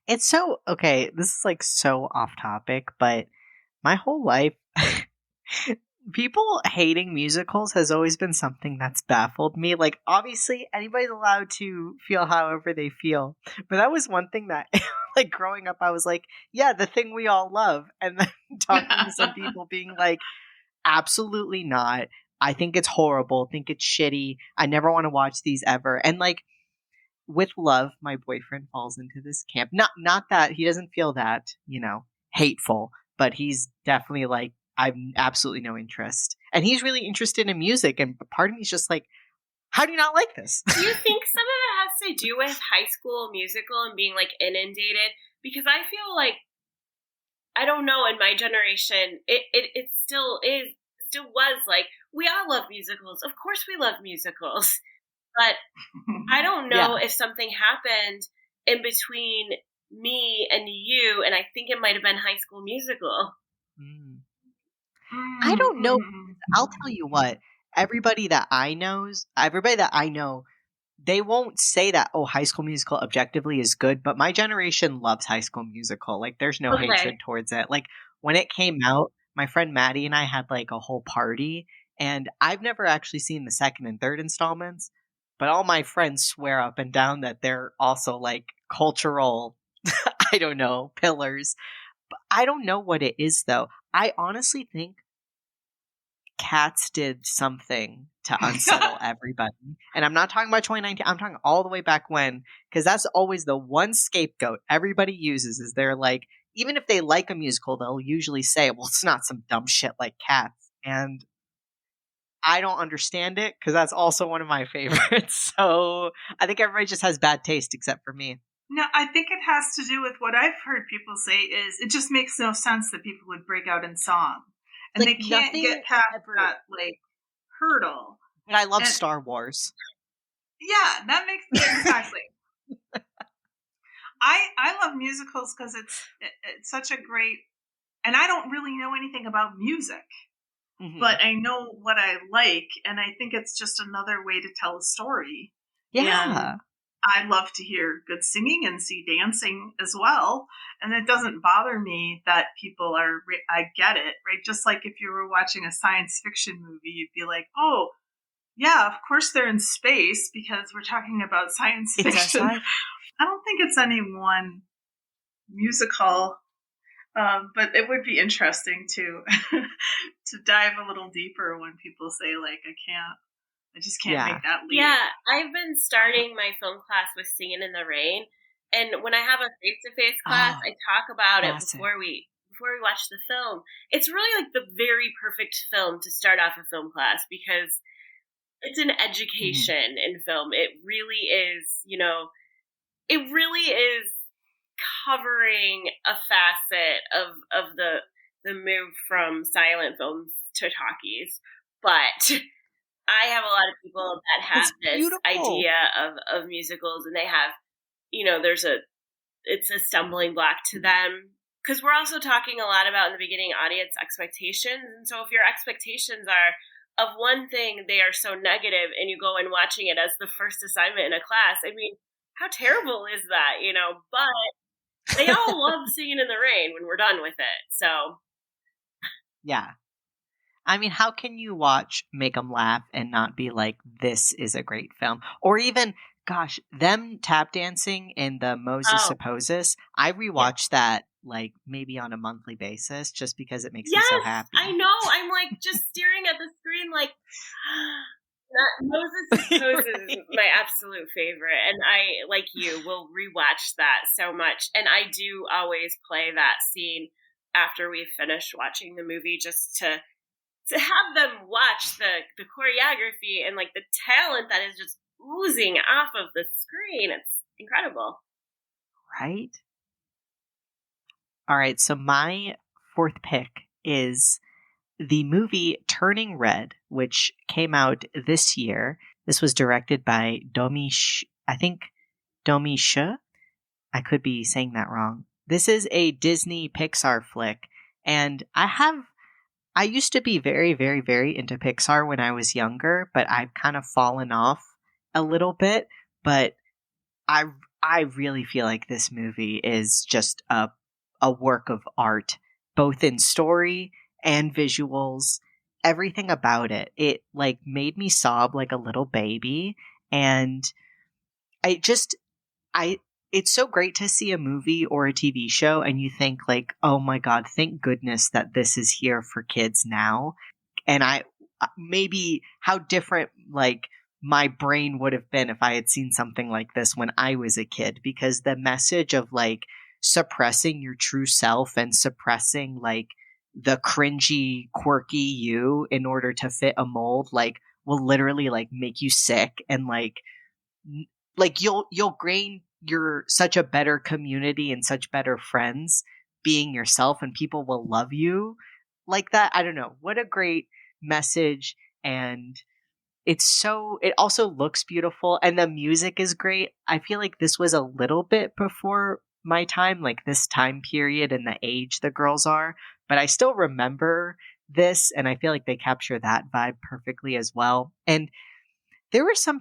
it. It's so, okay, this is like so off topic, but my whole life... people hating musicals has always been something that's baffled me. Like, obviously, anybody's allowed to feel however they feel. But that was one thing that, like, growing up, I was like, yeah, the thing we all love. And then talking to some people being like, absolutely not. I think it's horrible. Think it's shitty. I never want to watch these ever. And, like, with love, my boyfriend falls into this camp. Not that he doesn't feel that, hateful. But he's definitely like, I have absolutely no interest. And he's really interested in music. And part of me is just like, how do you not like this? Do you think some of it has to do with High School Musical and being like inundated? Because I feel like, I don't know, in my generation, it still was like, we all love musicals. Of course we love musicals. But I don't know if something happened in between me and you, and I think it might have been High School Musical. I don't know. I'll tell you what. Everybody that I know, they won't say that, High School Musical objectively is good, but my generation loves High School Musical. Like, there's no hatred towards it. Like, when it came out, my friend Maddie and I had, like, a whole party, and I've never actually seen the second and third installments, but all my friends swear up and down that they're also, like, cultural, I don't know, pillars. But I don't know what it is, though. I honestly think Cats did something to unsettle everybody. And I'm not talking about 2019. I'm talking all the way back when, because that's always the one scapegoat everybody uses is they're like, even if they like a musical, they'll usually say, well, it's not some dumb shit like Cats. And I don't understand it because that's also one of my favorites. So I think everybody just has bad taste except for me. No, I think it has to do with what I've heard people say is it just makes no sense that people would break out in song. And Like, they can't get past that, like, hurdle. But I love Star Wars. Yeah, that makes exactly. I love musicals because it's such a great, and I don't really know anything about music, but I know what I like, and I think it's just another way to tell a story. Yeah. And I love to hear good singing and see dancing as well. And it doesn't bother me that people are, I get it, right? Just like if you were watching a science fiction movie, you'd be like, oh, yeah, of course they're in space because we're talking about science fiction. I don't think it's any one musical, but it would be interesting to dive a little deeper when people say, like, I just can't make that leap. Yeah, I've been starting my film class with Singing in the Rain, and when I have a face-to-face class, I talk about it before we watch the film. It's really like the very perfect film to start off a film class because it's an education in film. It really is, it really is covering a facet of the move from silent films to talkies, but I have a lot of people that have this idea of musicals, and they have, it's a stumbling block to them. Because we're also talking a lot about in the beginning audience expectations. And so if your expectations are of one thing, they are so negative, and you go in watching it as the first assignment in a class, I mean, how terrible is that, But they all love Singing in the Rain when we're done with it. So. Yeah. I mean, how can you watch Make 'em Laugh and not be like, this is a great film? Or even, gosh, them tap dancing in the Moses Supposes. I rewatch that like maybe on a monthly basis just because it makes me so happy. I know. I'm like just staring at the screen like, Moses Supposes is my absolute favorite. And I, like you, will rewatch that so much. And I do always play that scene after we've finished watching the movie just to have them watch the choreography and like the talent that is just oozing off of the screen. It's incredible. Right? All right. So my fourth pick is the movie Turning Red, which came out this year. This was directed by Domi Shi. I could be saying that wrong. This is a Disney Pixar flick. And I used to be very, very, very into Pixar when I was younger, but I've kind of fallen off a little bit. But I really feel like this movie is just a work of art, both in story and visuals. Everything about it. It like made me sob like a little baby. And it's so great to see a movie or a TV show and you think like, oh my God, thank goodness that this is here for kids now. And maybe how different like my brain would have been if I had seen something like this when I was a kid, because the message of like suppressing your true self and suppressing like the cringy, quirky you in order to fit a mold, like will literally like make you sick and like you'll gain you're such a better community and such better friends being yourself, and people will love you like that. I don't know. What a great message. And it also looks beautiful and the music is great. I feel like this was a little bit before my time, like this time period and the age the girls are, but I still remember this, and I feel like they capture that vibe perfectly as well. And there were some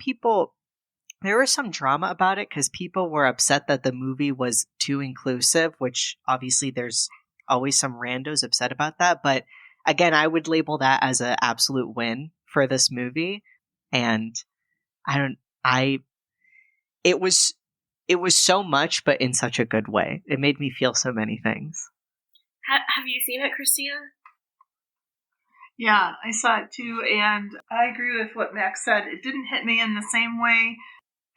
drama about it because people were upset that the movie was too inclusive, which obviously there's always some randos upset about that. But again, I would label that as an absolute win for this movie. And it was so much, but in such a good way. It made me feel so many things. Have you seen it, Christina? Yeah, I saw it too, and I agree with what Max said. It didn't hit me in the same way.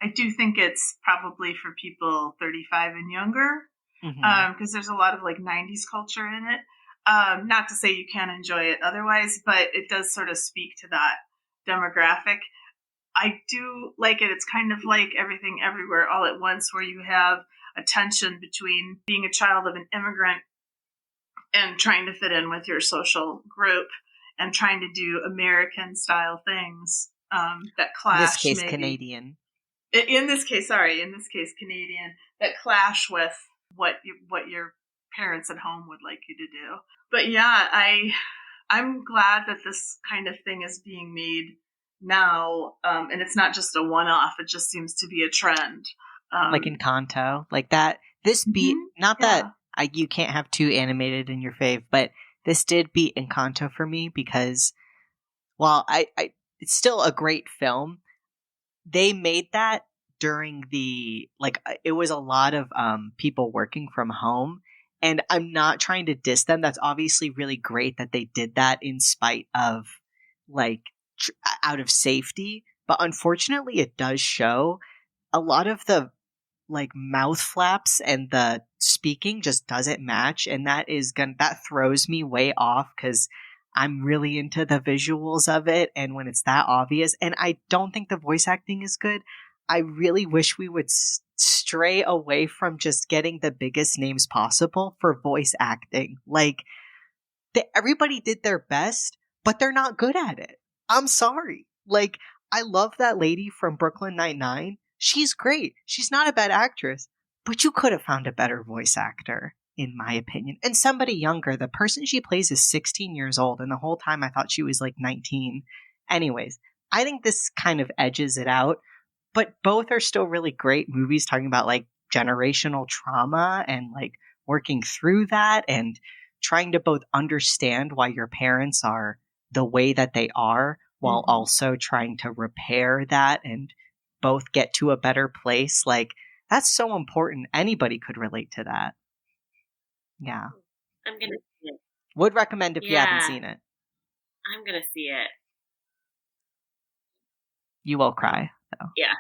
I do think it's probably for people 35 and younger, because there's a lot of like 90s culture in it. Not to say you can't enjoy it otherwise, but it does sort of speak to that demographic. I do like it. It's kind of like Everything Everywhere All at Once, where you have a tension between being a child of an immigrant and trying to fit in with your social group and trying to do American style things that clash. In this case, maybe. Canadian. In this case, Canadian, that clash with what your parents at home would like you to do. But yeah, I'm glad that this kind of thing is being made now, and it's not just a one-off. It just seems to be a trend. Like Encanto, like that. This beat, not that you can't have two animated in your fave, but this did beat Encanto for me because, while it's still a great film, they made that during it was a lot of people working from home, and I'm not trying to diss them. That's obviously really great that they did that in spite of out of safety, but unfortunately it does show a lot of the mouth flaps and the speaking just doesn't match, and that throws me way off because I'm really into the visuals of it, and when it's that obvious, and I don't think the voice acting is good. I really wish we would stray away from just getting the biggest names possible for voice acting. Everybody did their best, but they're not good at it. I'm sorry. I love that lady from Brooklyn Nine-Nine. She's great. She's not a bad actress, but you could have found a better voice actor, in my opinion. And somebody younger. The person she plays is 16 years old, and the whole time I thought she was 19. Anyways, I think this kind of edges it out, but both are still really great movies talking about generational trauma and working through that and trying to both understand why your parents are the way that they are while also trying to repair that and both get to a better place. That's so important. Anybody could relate to that. Yeah. I'm going to see it. Would recommend if you haven't seen it. I'm going to see it. You will cry, though. Yeah.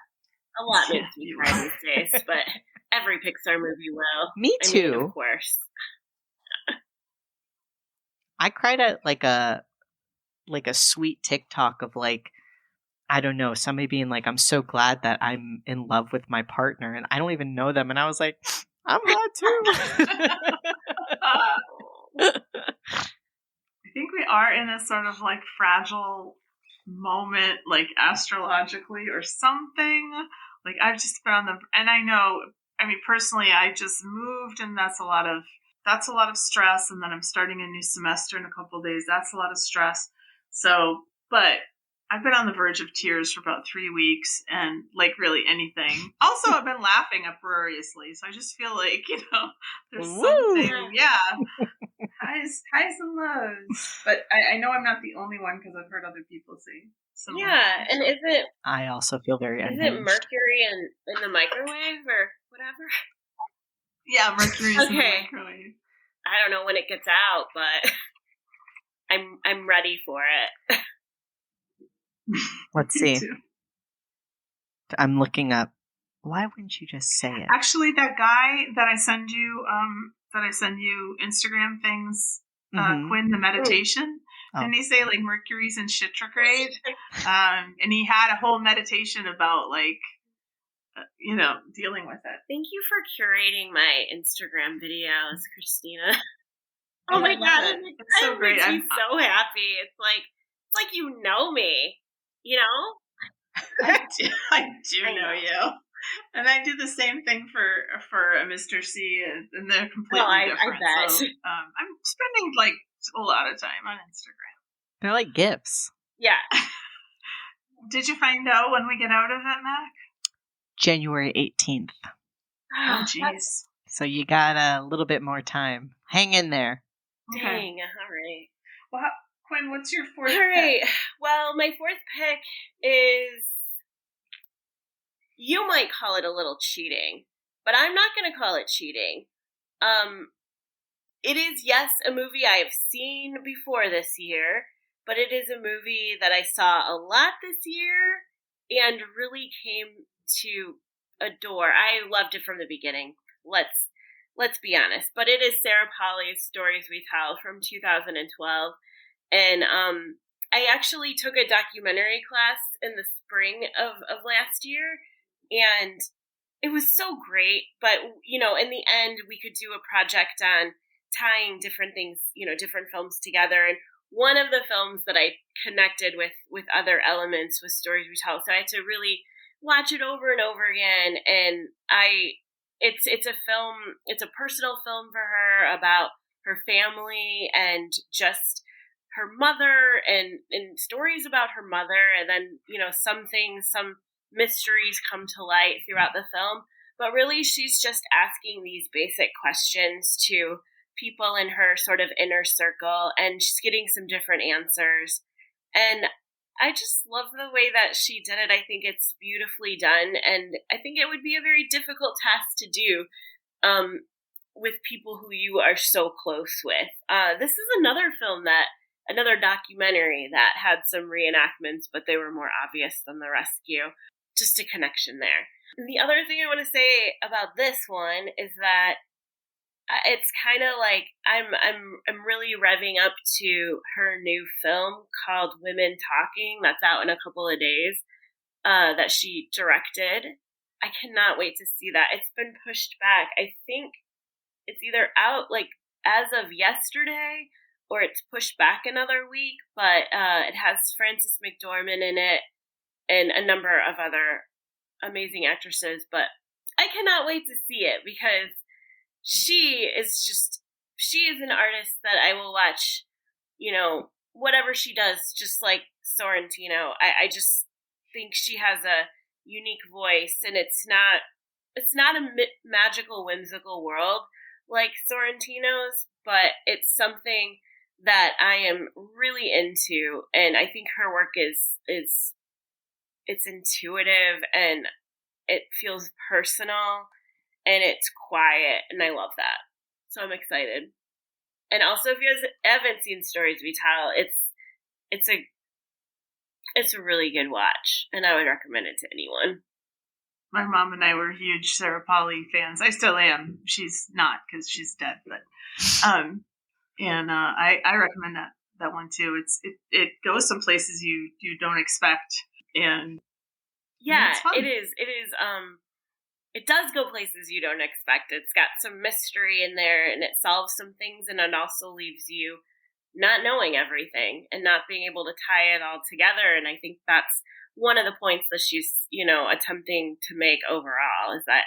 A lot makes me cry these days, but every Pixar movie will. Me too. I mean, of course. I cried at a sweet TikTok of I don't know, somebody being I'm so glad that I'm in love with my partner and I don't even know them, and I was like, I'm hot too. I think we are in a sort of fragile moment, astrologically or something. I've just been on and I know, personally, I just moved, and that's a lot of stress, and then I'm starting a new semester in a couple of days. That's a lot of stress. So, but I've been on the verge of tears for about 3 weeks, and really anything. Also, I've been laughing uproariously, so I just feel there's something, highs and lows. But I know I'm not the only one because I've heard other people say similar things. And is it? I also feel very unhinged. Is it Mercury in the microwave or whatever? Yeah, Mercury's in the microwave. I don't know when it gets out, but I'm ready for it. Let's see. I'm looking up. Why wouldn't you just say it? Actually, that guy that I send you Instagram things, Quinn, the meditation, didn't he say Mercury's in retrograde? And he had a whole meditation about dealing with it. Thank you for curating my Instagram videos, Christina. Oh my god, it's so great! I'm so happy. It's like you know me. I do know you, and I do the same thing for a Mr. C, and they're completely different. I bet. So, I'm spending a lot of time on Instagram. They're like gifts. Yeah. Did you find out when we get out of it, Mac? January 18th. Oh, jeez. So you got a little bit more time. Hang in there. Dang. All right. Well, Quinn, what's your fourth pick? All right. Pick? Well, my fourth pick is, you might call it a little cheating, but I'm not going to call it cheating. It is, yes, a movie I have seen before this year, but it is a movie that I saw a lot this year and really came to adore. I loved it from the beginning. Let's be honest. But it is Sarah Polley's Stories We Tell from 2012. And I actually took a documentary class in the spring of last year, and it was so great. But, in the end, we could do a project on tying different things, different films together. And one of the films that I connected with other elements was Stories We Tell. So I had to really watch it over and over again. And it's a film, it's a personal film for her about her family and just her mother and stories about her mother. And then, some mysteries come to light throughout the film. But really, she's just asking these basic questions to people in her sort of inner circle, and she's getting some different answers. And I just love the way that she did it. I think it's beautifully done, and I think it would be a very difficult task to do with people who you are so close with. This is another documentary that had some reenactments, but they were more obvious than The Rescue. Just a connection there. And the other thing I want to say about this one is that it's kind of like I'm really revving up to her new film called Women Talking that's out in a couple of days that she directed. I cannot wait to see that. It's been pushed back. I think it's either out like as of yesterday or it's pushed back another week, but it has Frances McDormand in it and a number of other amazing actresses. But I cannot wait to see it because she is an artist that I will watch, whatever she does, just like Sorrentino. I just think she has a unique voice, and it's not a magical, whimsical world like Sorrentino's, but it's something that I am really into, and I think her work is it's intuitive and it feels personal. And it's quiet, and I love that. So I'm excited. And also, if you guys haven't seen Stories We Tell, it's a really good watch, and I would recommend it to anyone. My mom and I were huge Sarah Polley fans. I still am. She's not because she's dead, but I recommend that one too. It goes some places you don't expect, and yeah, it's fun. It is. It does go places you don't expect. It's got some mystery in there, and it solves some things, and it also leaves you not knowing everything and not being able to tie it all together. And I think that's one of the points that she's, attempting to make overall, is that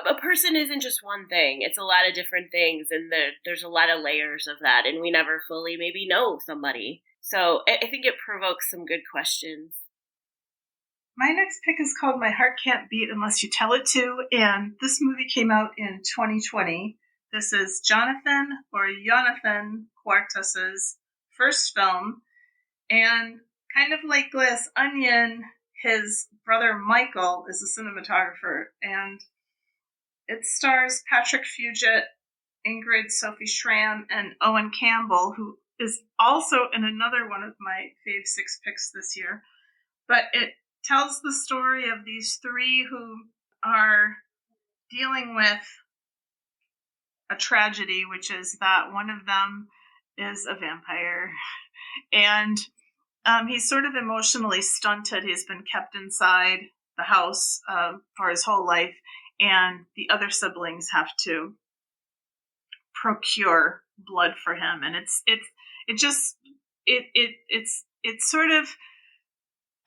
a person isn't just one thing. It's a lot of different things, and there's a lot of layers of that, and we never fully maybe know somebody. So I think it provokes some good questions. My next pick is called My Heart Can't Beat Unless You Tell It To, and this movie came out in 2020. This is Jonathan Cuartos's first film, and kind of like Glass Onion, his brother Michael is a cinematographer, and it stars Patrick Fugit, Ingrid Sophie Schramm, and Owen Campbell, who is also in another one of my Fave 6 picks this year. But it tells the story of these three who are dealing with a tragedy, which is that one of them is a vampire. And he's sort of emotionally stunted. He's been kept inside the house for his whole life. And the other siblings have to procure blood for him. And it's sort of,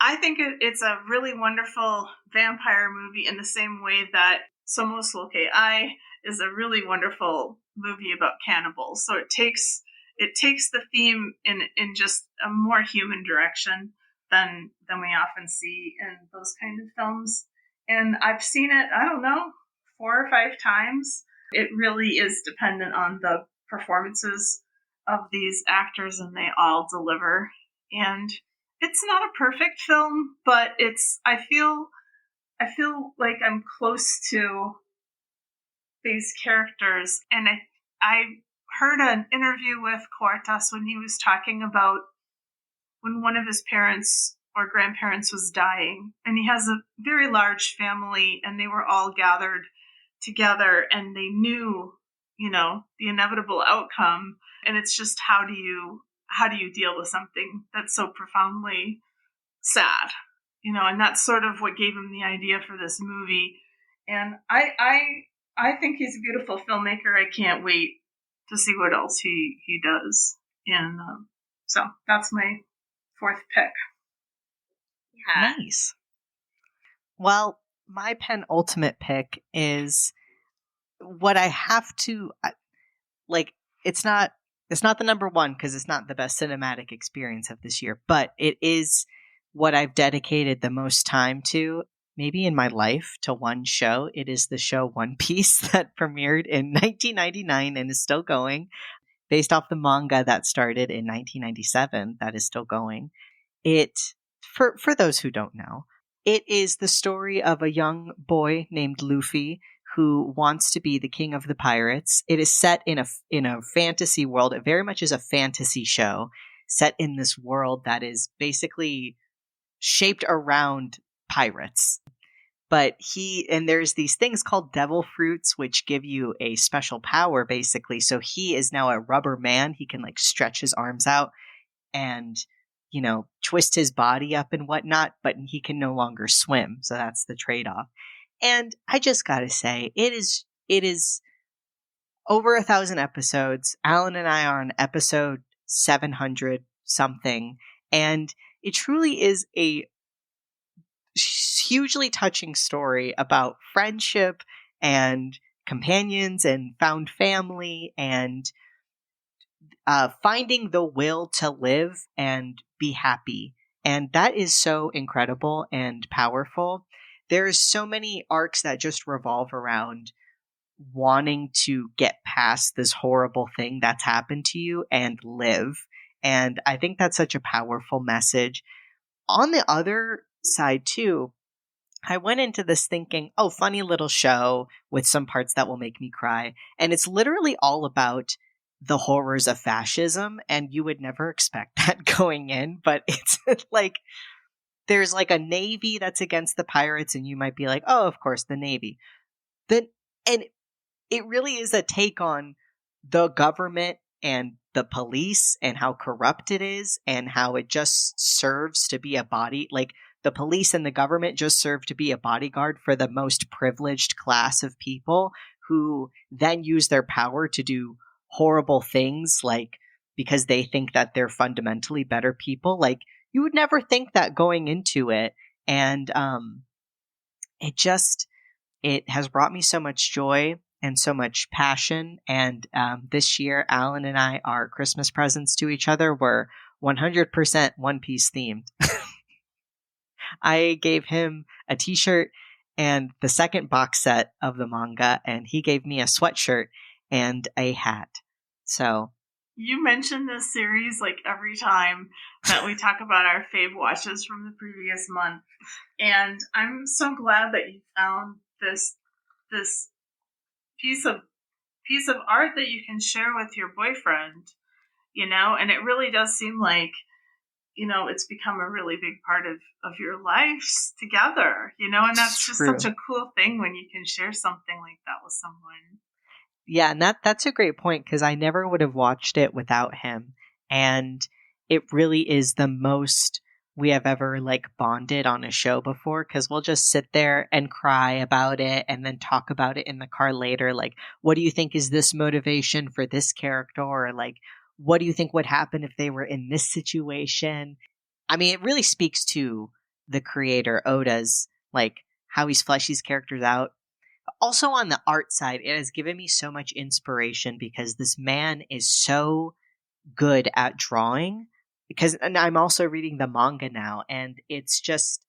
I think it's a really wonderful vampire movie in the same way that Somos YOKAI is a really wonderful movie about cannibals. So it takes the theme in just a more human direction than we often see in those kind of films. And I've seen it, 4 or 5 times. It really is dependent on the performances of these actors, and they all deliver. And it's not a perfect film, but I feel like I'm close to these characters, and I heard an interview with Quartas when he was talking about when one of his parents or grandparents was dying. And he has a very large family, and they were all gathered together, and they knew, the inevitable outcome. And it's just how do you deal with something that's so profoundly sad? And that's sort of what gave him the idea for this movie. And I think he's a beautiful filmmaker. I can't wait to see what else he does. And so that's my fourth pick. Yeah. Nice. Well, my penultimate pick is what I have to it's not the number one because it's not the best cinematic experience of this year, but it is what I've dedicated the most time to, maybe in my life, to one show. It is the show One Piece that premiered in 1999 and is still going, based off the manga that started in 1997 that is still going. It, for those who don't know, it is the story of a young boy named Luffy who wants to be the king of the pirates. It is set in a fantasy world. It very much is a fantasy show set in this world that is basically shaped around pirates. But there's these things called devil fruits, which give you a special power, basically. So he is now a rubber man. He can stretch his arms out and, twist his body up and whatnot, but he can no longer swim. So that's the trade-off. And I just gotta say, it is over 1,000 episodes. Alan and I are on episode 700 something. And it truly is a hugely touching story about friendship and companions and found family and finding the will to live and be happy. And that is so incredible and powerful. There's so many arcs that just revolve around wanting to get past this horrible thing that's happened to you and live. And I think that's such a powerful message. On the other side, too, I went into this thinking, oh, funny little show with some parts that will make me cry. And it's literally all about the horrors of fascism. And you would never expect that going in. But it's there's a navy that's against the pirates. And you might be like, oh, of course, the navy. And it really is a take on the government and the police and how corrupt it is and how it just serves to be a body. The police and the government just serve to be a bodyguard for the most privileged class of people who then use their power to do horrible things, because they think that they're fundamentally better people. You would never think that going into it. And it has brought me so much joy and so much passion. And this year, Alan and I, our Christmas presents to each other were 100% One Piece themed. I gave him a t-shirt and the second box set of the manga, and he gave me a sweatshirt and a hat. So you mention this series every time that we talk about our fave watches from the previous month. And I'm so glad that you found this piece of art that you can share with your boyfriend, and it really does seem like, it's become a really big part of your lives together, and that's just such a cool thing when you can share something like that with someone. Yeah, and that's a great point, because I never would have watched it without him. And it really is the most we have ever bonded on a show before, because we'll just sit there and cry about it and then talk about it in the car later. What do you think is this motivation for this character? Or what do you think would happen if they were in this situation? I mean, it really speaks to the creator, Oda's, how he's fleshed these characters out. Also on the art side, it has given me so much inspiration because this man is so good at drawing. And I'm also reading the manga now, and it's just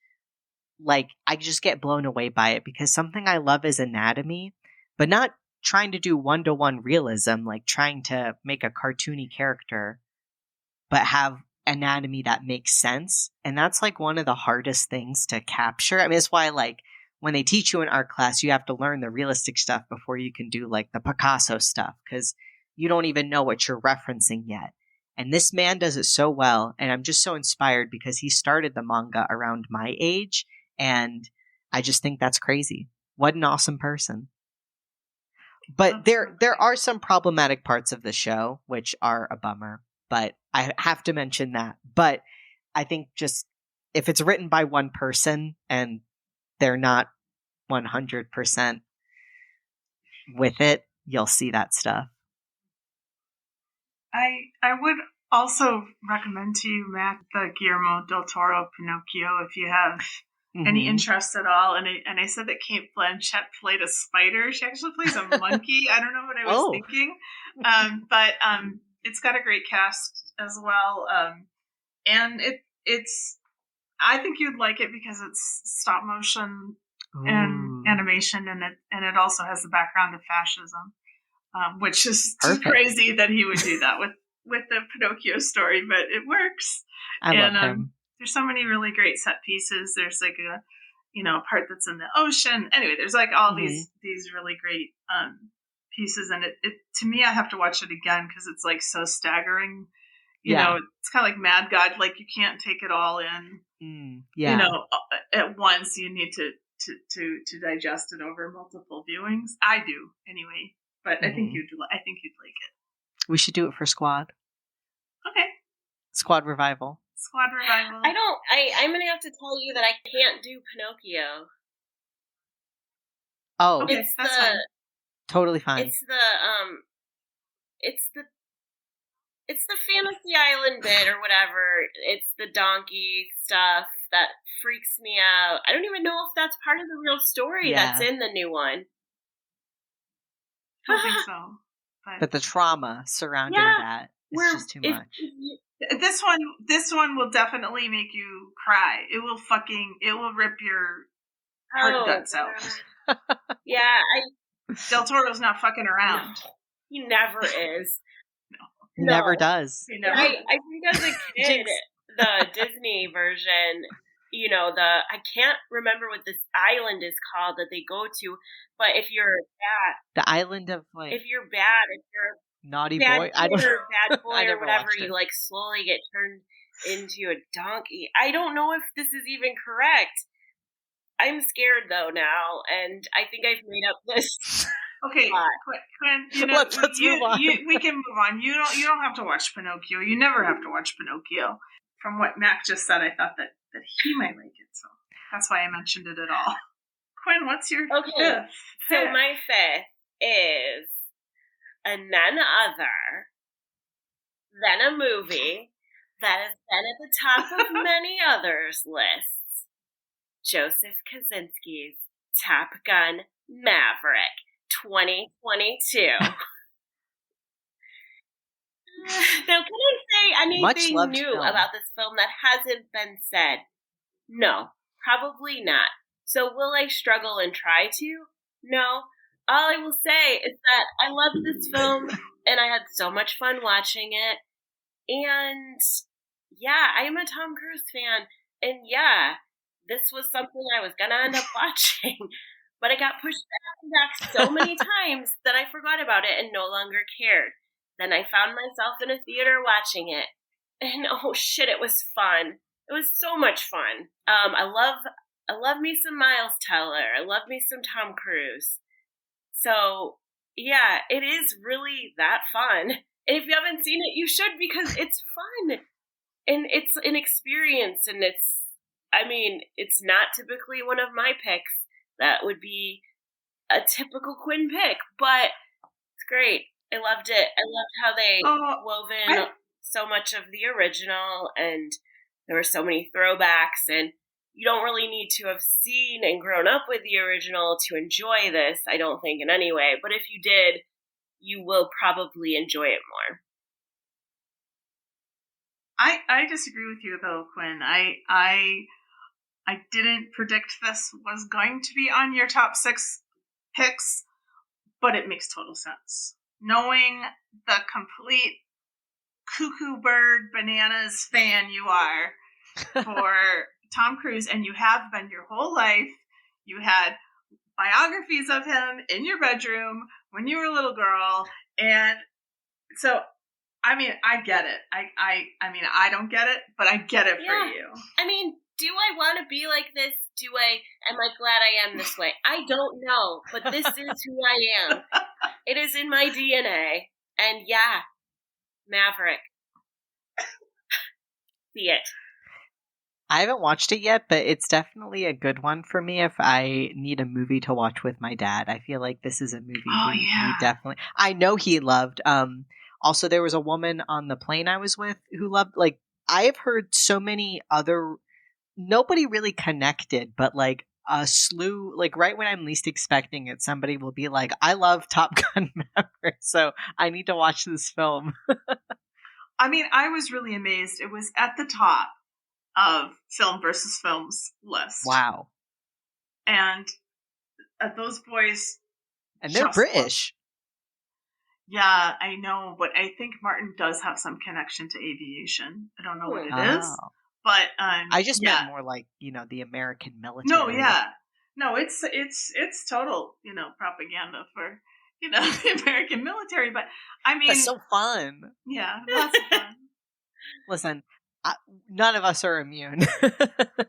I just get blown away by it, because something I love is anatomy, but not trying to do one-to-one realism, trying to make a cartoony character, but have anatomy that makes sense. And that's one of the hardest things to capture. I mean, it's why when they teach you in art class, you have to learn the realistic stuff before you can do the Picasso stuff, because you don't even know what you're referencing yet. And this man does it so well, and I'm just so inspired because he started the manga around my age, and I just think that's crazy. What an awesome person. But there are some problematic parts of the show, which are a bummer, but I have to mention that. But I think just if it's written by one person and they're not 100% with it, you'll see that stuff. I would also recommend to you, Mac, the Guillermo del Toro Pinocchio, if you have any interest at all. And I said that Kate Blanchett played a spider. She actually plays a monkey. I don't know what I was thinking. But it's got a great cast as well. And it's I think you'd like it because it's stop motion and animation, and it also has the background of fascism, which is too crazy that he would do that with the Pinocchio story, but it works. I love him. There's so many really great set pieces. There's like a part that's in the ocean. Anyway, there's like all these really great pieces, and it to me, I have to watch it again because it's like so staggering. You know, it's kind of like Mad God. Like you can't take it all in. You know, at once. You need to digest it over multiple viewings. I do anyway, but I think you'd like it. We should do it for Squad. Okay. Squad Revival. I'm going to have to tell you that I can't do Pinocchio. Oh. Okay, that's fine. Totally fine. It's the Fantasy Island bit or whatever. It's the donkey stuff that freaks me out. I don't even know if that's part of the real story that's in the new one. I don't think so. But the trauma surrounding that is just too much. This one will definitely make you cry. It will rip your heart guts out. Del Toro's not fucking around. No, he never is. He never does. He never. I think as a kid, the Disney version, you know, I can't remember what this island is called that they go to, but if you're bad, the island of like, if you're bad, if you're naughty bad boy, I don't know. Bad boy or whatever, you like slowly get turned into a donkey. I don't know if this is even correct. I'm scared though now, and I think I've made up this. Okay, Quinn, you know, let's move on. We can move on. You don't have to watch Pinocchio. You never have to watch Pinocchio. From what Mac just said, I thought that he might like it, so that's why I mentioned it at all. Quinn, what's your fifth? So my fifth is none other than a movie that has been at the top of many others' lists. Joseph Kosinski's Top Gun Maverick 2022. Now, can I say anything new about this film that hasn't been said? No, probably not. So will I struggle and try to? No. All I will say is that I loved this film and I had so much fun watching it. And yeah, I am a Tom Cruise fan. And yeah, this was something I was going to end up watching. But I got pushed back so many times that I forgot about it and no longer cared. Then I found myself in a theater watching it. And oh shit, it was fun. It was so much fun. I love me some Miles Teller. I love me some Tom Cruise. So yeah, it is really that fun. And if you haven't seen it, you should, because it's fun. And it's an experience, and it's not typically one of my picks. That would be a typical Quinn pick, but it's great. I loved it. I loved how they wove in so much of the original, and there were so many throwbacks, and you don't really need to have seen and grown up with the original to enjoy this, I don't think, in any way. But if you did, you will probably enjoy it more. I disagree with you, though, Quinn. I didn't predict this was going to be on your top 6 picks, but it makes total sense. Knowing the complete cuckoo bird bananas fan you are for Tom Cruise, and you have been your whole life. You had biographies of him in your bedroom when you were a little girl, and So, I mean, I get it. I mean, I don't get it, but I get it for you. I mean, do I want to be like this? Am I glad I am this way? I don't know, but this is who I am. It is in my DNA. And yeah, Maverick. See it. I haven't watched it yet, but it's definitely a good one for me if I need a movie to watch with my dad. I feel like this is a movie he definitely... I know he loved. Also, there was a woman on the plane I was with who loved... Like, I have heard so many other... Nobody really connected, but like a slew... Like, right when I'm least expecting it, somebody will be like, I love Top Gun Maverick, so I need to watch this film. I mean, I was really amazed. It was at the top of Film versus Film's list. Wow. And those boys... And they're British. Yeah, I know, but I think Martin does have some connection to aviation. I don't know what it is. But I just meant more like, the American military. No, yeah. No, it's total, propaganda for, the American military. But I mean, that's so fun. Yeah, lots of fun. Listen, none of us are immune.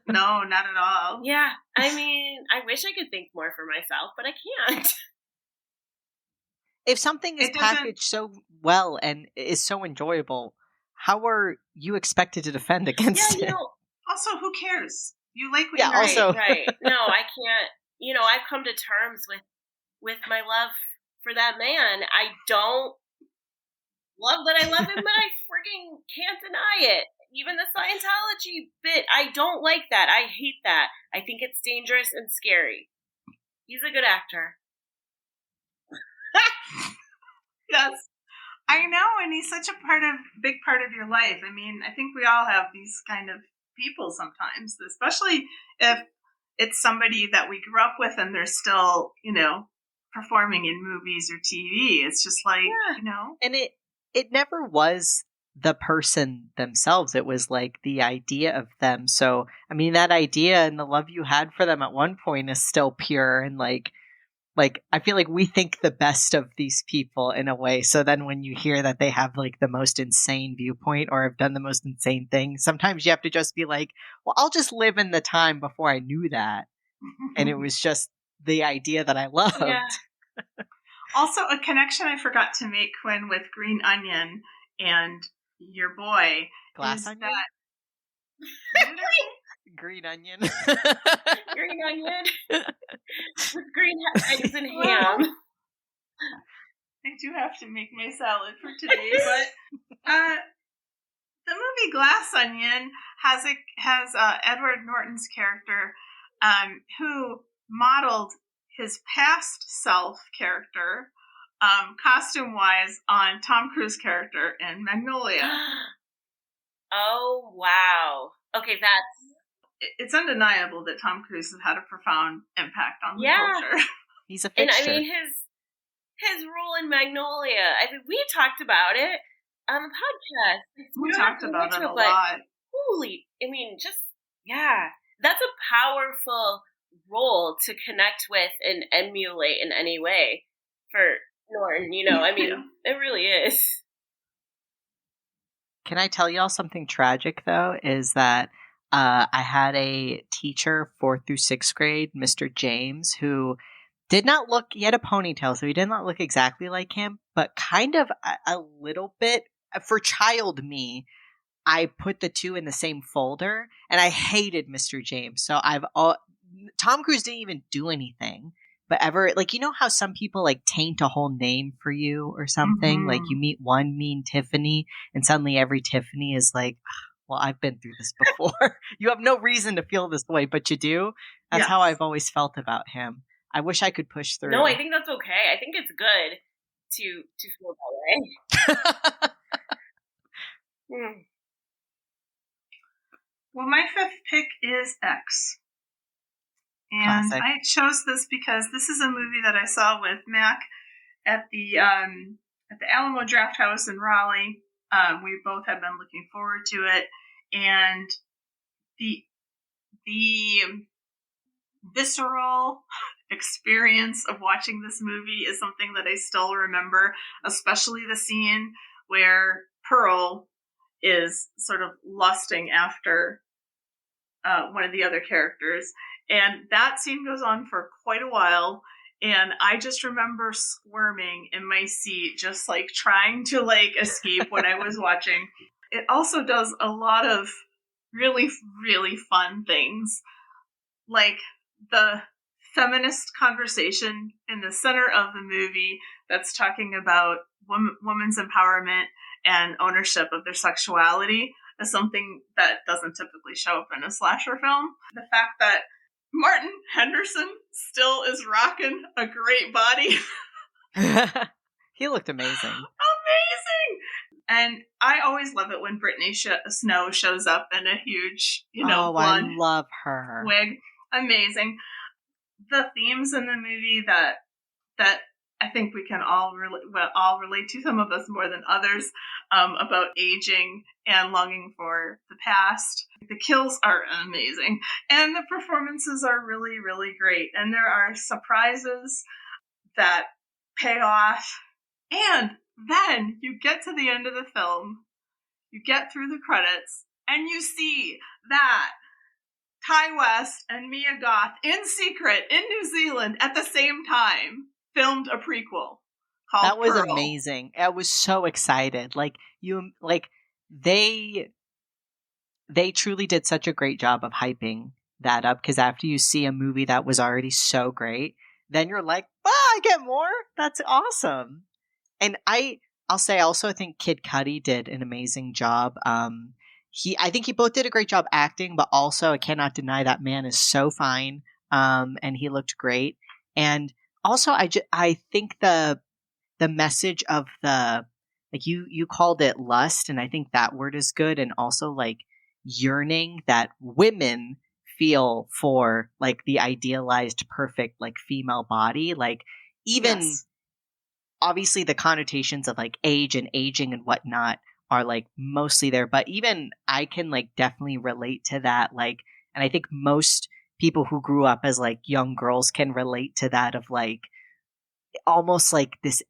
No, not at all. Yeah, I mean, I wish I could think more for myself, but I can't. If something is packaged so well and is so enjoyable, how are you expected to defend against it? Also, who cares? You like what you're also right. No, I can't. I've come to terms with my love for that man. I don't love that I love him, but I freaking can't deny it. Even the Scientology bit, I don't like that. I hate that. I think it's dangerous and scary. He's a good actor. Yes. I know, and he's such a big part of your life. I mean, I think we all have these kind of people sometimes, especially if it's somebody that we grew up with and they're still, performing in movies or TV. It's just like, And it never was the person themselves. It was like the idea of them. So, I mean, that idea and the love you had for them at one point is still pure and like I feel like we think the best of these people in a way. So then when you hear that they have like the most insane viewpoint or have done the most insane thing, sometimes you have to just be like, well, I'll just live in the time before I knew that. And it was just the idea that I loved. Yeah. Also, a connection I forgot to make, Quinn, with Green Onion and your boy. Glass Onion? Green Onion. Green Onion. With green eggs and ham. I do have to make my salad for today, but the movie Glass Onion has Edward Norton's character, who modeled his past self character, costume-wise, on Tom Cruise's character in Magnolia. Oh, wow. Okay, it's undeniable that Tom Cruise has had a profound impact on the culture. He's a fixture. And I mean, his role in Magnolia, I think we talked about it on the podcast. We talked about it a lot. Holy, I mean, that's a powerful role to connect with and emulate in any way for Norton, I mean, it really is. Can I tell y'all something tragic, though, is that I had a teacher 4th through 6th grade, Mr. James, who did not look, he had a ponytail, so he did not look exactly like him, but kind of a little bit. For child me, I put the two in the same folder, and I hated Mr. James. So Tom Cruise didn't even do anything, but ever, like, how some people like taint a whole name for you or something? Mm-hmm. Like you meet one mean Tiffany, and suddenly every Tiffany is like, well, I've been through this before. You have no reason to feel this way, but you do. That's how I've always felt about him. I wish I could push through. No, I think that's okay. I think it's good to feel that way. Well, my 5th pick is X. And classic. I chose this because this is a movie that I saw with Mac at the Alamo Drafthouse in Raleigh. We both have been looking forward to it, and the visceral experience of watching this movie is something that I still remember, especially the scene where Pearl is sort of lusting after one of the other characters. And that scene goes on for quite a while. And I just remember squirming in my seat, just like trying to like escape when I was watching. It also does a lot of really, really fun things. Like the feminist conversation in the center of the movie that's talking about women's empowerment and ownership of their sexuality is something that doesn't typically show up in a slasher film. The fact that Martin Henderson still is rocking a great body. He looked amazing. Amazing! And I always love it when Brittany Snow shows up in a huge, blonde I love her wig. Amazing. The themes in the movie that I think we can all relate to, some of us more than others, about aging and longing for the past. The kills are amazing, and the performances are really, really great. And there are surprises that pay off. And then you get to the end of the film, you get through the credits, and you see that Ty West and Mia Goth, in secret, in New Zealand, at the same time, filmed a prequel called That was Pearl. amazing. I was so excited. They truly did such a great job of hyping that up, because after you see a movie that was already so great, then you're like, I get more? That's awesome. And I'll say also, I think Kid Cudi did an amazing job. I think he both did a great job acting, but also I cannot deny that man is so fine. And he looked great. And also I think the message of the, like you called it lust, and I think that word is good. And also like yearning that women feel for like the idealized perfect like female body. Like even obviously the connotations of like age and aging and whatnot are like mostly there, but even I can like definitely relate to that. Like, and I think most people who grew up as like young girls can relate to that, of like almost like this,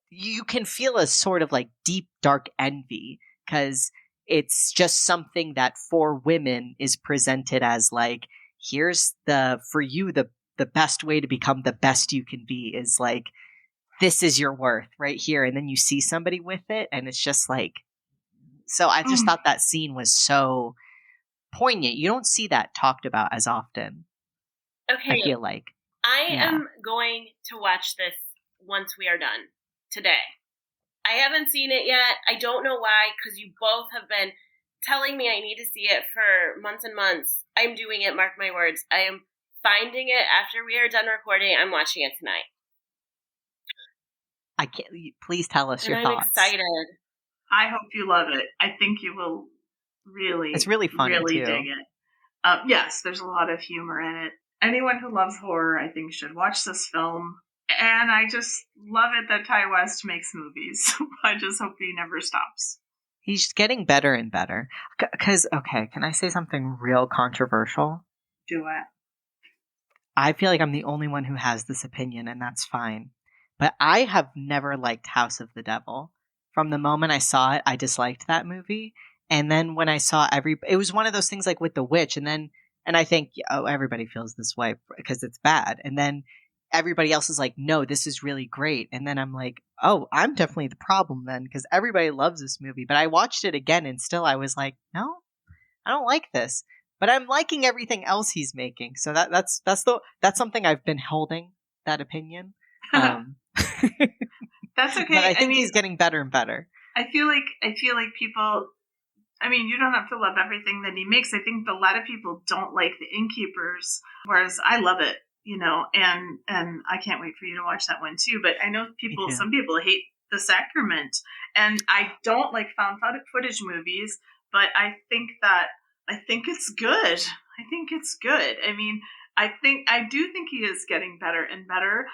you can feel a sort of like deep dark envy, because it's just something that for women is presented as like, here's for you the best way to become the best you can be is like, this is your worth right here. And then you see somebody with it, and it's just like, so I just thought that scene was so poignant. You don't see that talked about as often. Okay. I feel like. I am going to watch this once we are done today. I haven't seen it yet. I don't know why, because you both have been telling me I need to see it for months and months. I'm doing it, mark my words. I am finding it after we are done recording. I'm watching it tonight. I can't. Please tell us your I'm thoughts. excited. I hope you love it. I think you will really, it's really funny really too. dig it. Yes, there's a lot of humor in it. Anyone who loves horror, I think, should watch this film. And I just love it that Ty West makes movies. I just hope he never stops. He's getting better and better. Because, okay, can I say something real controversial? Do it. I feel like I'm the only one who has this opinion, and that's fine. But I have never liked House of the Devil. From the moment I saw it, I disliked that movie. And then when I saw it was one of those things like with The Witch, and I think, everybody feels this way because it's bad. And then everybody else is like, no, this is really great. And then I'm like, oh, I'm definitely the problem then, because everybody loves this movie. But I watched it again, and still I was like, no, I don't like this. But I'm liking everything else he's making. So that's something I've been holding, that opinion. That's okay. But I think he's getting better and better. I feel like people, I mean, you don't have to love everything that he makes. I think a lot of people don't like The Innkeepers, whereas I love it, and I can't wait for you to watch that one too. But I know some people hate The Sacrament, and I don't like found footage movies, but I think it's good. I think it's good. I mean, I do think he is getting better and better.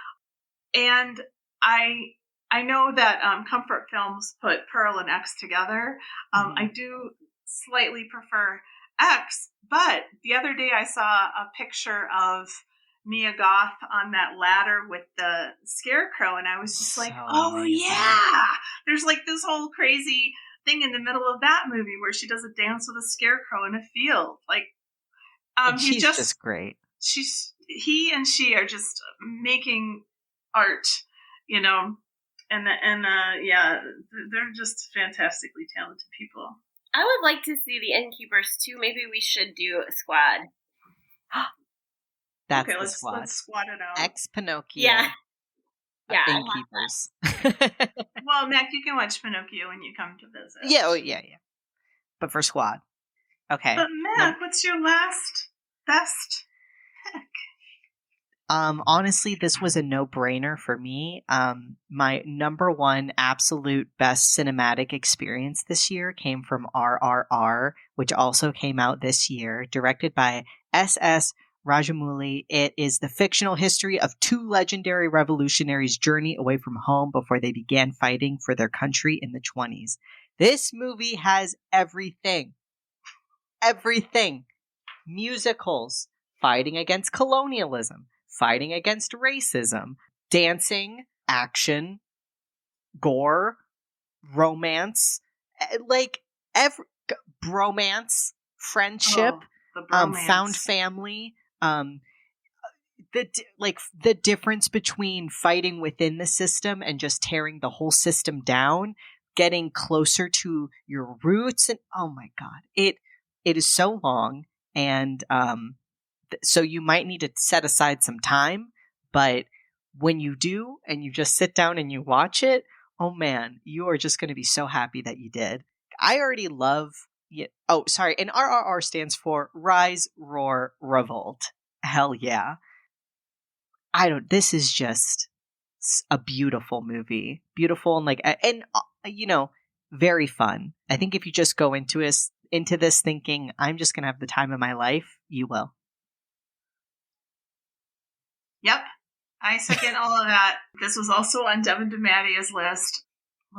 And I know that Comfort Films put Pearl and X together. I do slightly prefer X, but the other day I saw a picture of Mia Goth on that ladder with the scarecrow, and I was just So like, oh amazing. yeah! There's like this whole crazy thing in the middle of that movie where she does a dance with a scarecrow in a field. Like, And she's just great. He and she are just making art, you know, and yeah, they're just fantastically talented people. I would like to see the Innkeepers too. Maybe we should do a squad. That's okay, the squad. Let's squad it out. Ex-Pinocchio. Yeah. Yeah. Innkeepers. Well, Mac, you can watch Pinocchio when you come to visit. Yeah, yeah. But for squad. Okay. But Mac, what's your last best pick? Honestly, this was a no-brainer for me. My number one absolute best cinematic experience this year came from RRR, which also came out this year, directed by S.S. Rajamouli. It is the fictional history of two legendary revolutionaries' journey away from home before they began fighting for their country in the 1920s. This movie has everything. Everything. Musicals, fighting against colonialism, fighting against racism, dancing, action, gore, romance, bromance, friendship, found family, the difference between fighting within the system and just tearing the whole system down, getting closer to your roots, and oh my god, it is so long, and so you might need to set aside some time, but when you do and you just sit down and you watch it, oh man, you are just going to be so happy that you did. I already love and RRR stands for Rise, Roar, Revolt. Hell yeah. This is just a beautiful movie. Beautiful and very fun. I think if you just go into this thinking, I'm just going to have the time of my life, you will. Yep. I second all of that. This was also on Devin DiMattia's list,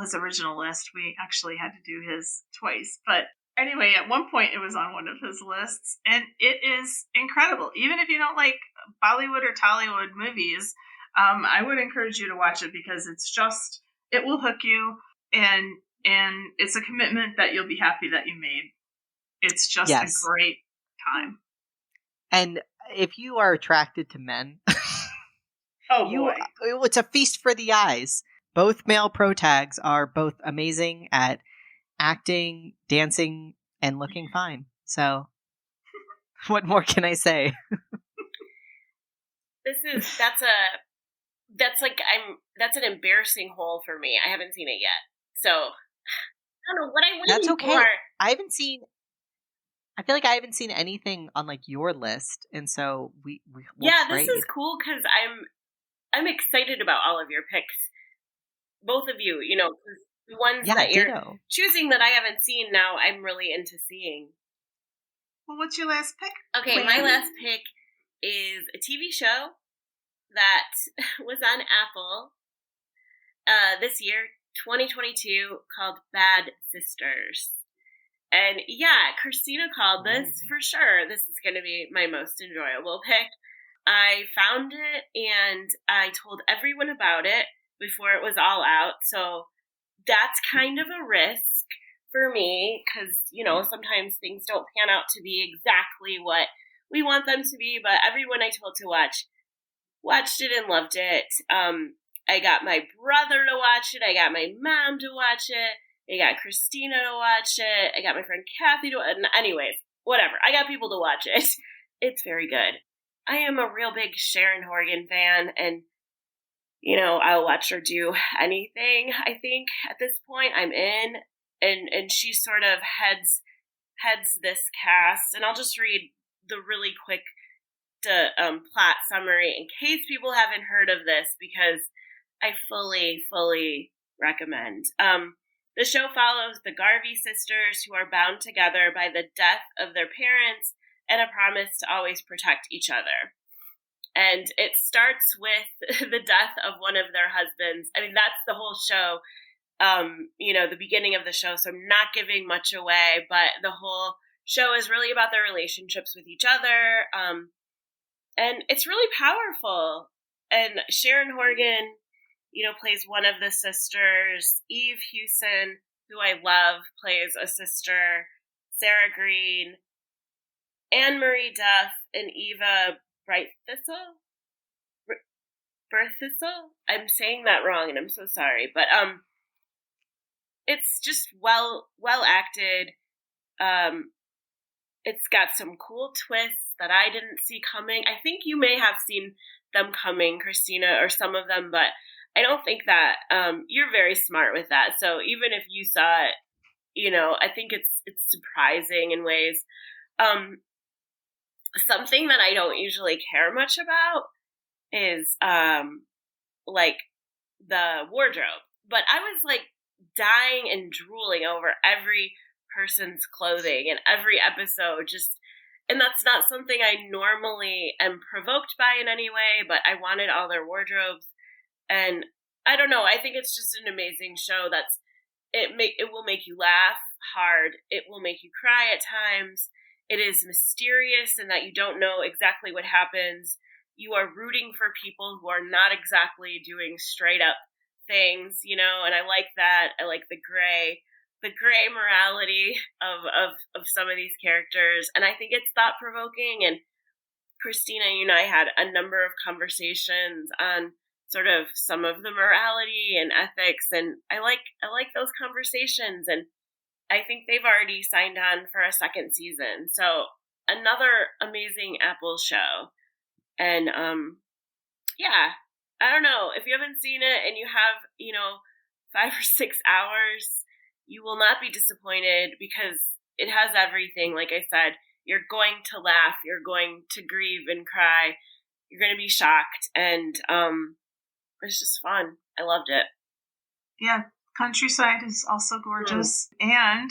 his original list. We actually had to do his twice. But anyway, at one point it was on one of his lists, and it is incredible. Even if you don't like Bollywood or Tollywood movies, I would encourage you to watch it because it will hook you, and it's a commitment that you'll be happy that you made. It's just a great time. And if you are attracted to men, it's a feast for the eyes. Both male protags are both amazing at acting, dancing, and looking fine. So, what more can I say? That's an embarrassing hole for me. I haven't seen it yet, so I don't know what I'm waiting That's okay. for. I feel like I haven't seen anything on your list, and so we'll this is cool because I'm excited about all of your picks, both of you. You know, the ones that you're choosing that I haven't seen now, I'm really into seeing. Well, what's your last pick? Okay, my last pick is a TV show that was on Apple this year, 2022, called Bad Sisters. And yeah, Christina called this for sure. This is going to be my most enjoyable pick. I found it and I told everyone about it before it was all out. So that's kind of a risk for me because, sometimes things don't pan out to be exactly what we want them to be. But everyone I told to watched it and loved it. I got my brother to watch it. I got my mom to watch it. I got Christina to watch it. I got my friend Kathy to watch it. Anyways, whatever. I got people to watch it. It's very good. I am a real big Sharon Horgan fan, and, I'll watch her do anything, I think, at this point. I'm in, and she sort of heads this cast, and I'll just read the really quick plot summary in case people haven't heard of this, because I fully recommend. The show follows the Garvey sisters, who are bound together by the death of their parents and a promise to always protect each other. And it starts with the death of one of their husbands. I mean, that's the whole show, the beginning of the show, so I'm not giving much away, but the whole show is really about their relationships with each other. And it's really powerful. And Sharon Horgan, plays one of the sisters. Eve Hewson, who I love, plays a sister. Sarah Green, Anne-Marie Duff, and Eva Brighthistle. Berthistle? I'm saying that wrong, and I'm so sorry. But it's just well acted. It's got some cool twists that I didn't see coming. I think you may have seen them coming, Christina, or some of them, but I don't think that you're very smart with that. So even if you saw it, I think it's surprising in ways. Something that I don't usually care much about is like the wardrobe. But I was like dying and drooling over every person's clothing in every episode, and that's not something I normally am provoked by in any way, but I wanted all their wardrobes. And I don't know, I think it's just an amazing show. It will make you laugh hard. It will make you cry at times. It is mysterious in that you don't know exactly what happens. You are rooting for people who are not exactly doing straight up things, and I like that. I like the gray morality of some of these characters. And I think it's thought provoking. And Christina, you and I had a number of conversations on sort of some of the morality and ethics. And I like those conversations. And I think they've already signed on for a second season. So another amazing Apple show. And yeah, I don't know. If you haven't seen it and you have, 5 or 6 hours, you will not be disappointed because it has everything. Like I said, you're going to laugh, you're going to grieve and cry, you're going to be shocked. And it's just fun. I loved it. Yeah. Countryside is also gorgeous. And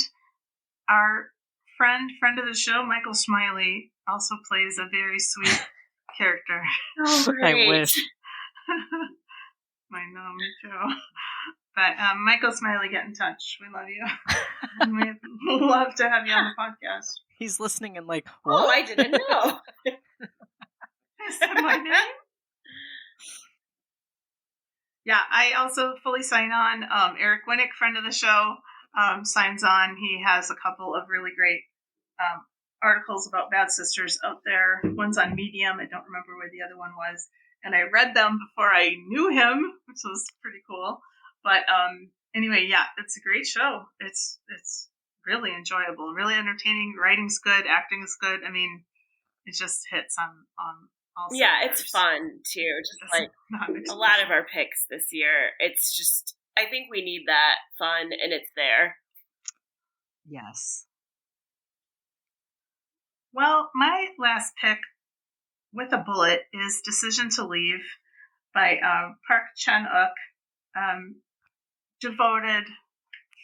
our friend of the show, Michael Smiley, also plays a very sweet character. Oh, great. I wish. I know, me too. But Michael Smiley, get in touch. We love you. And we'd love to have you on the podcast. He's listening and like, what? Oh, I didn't know. Is that my name? Yeah, I also fully sign on. Eric Winnick, friend of the show, signs on. He has a couple of really great articles about Bad Sisters out there. One's on Medium. I don't remember where the other one was. And I read them before I knew him, which was pretty cool. But anyway, yeah, it's a great show. It's really enjoyable, really entertaining. Writing's good, acting is good. I mean, it just hits on all cylinders. Yeah, it's fun too. Just like a lot of our picks this year. It's just, I think we need that fun, and it's there. Yes. Well, my last pick with a bullet is Decision to Leave by Park Chan-wook. Devoted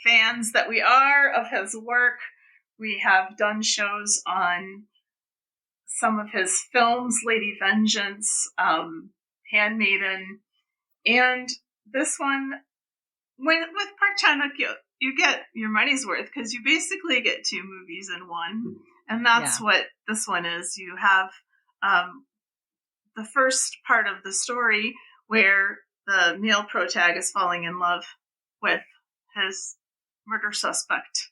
fans that we are of his work. We have done shows on some of his films, Lady Vengeance, Handmaiden, and this one, with Park Chan-wook, you get your money's worth because you basically get 2 movies in one, and that's what this one is. You have the first part of the story where the male protagonist is falling in love with his murder suspect.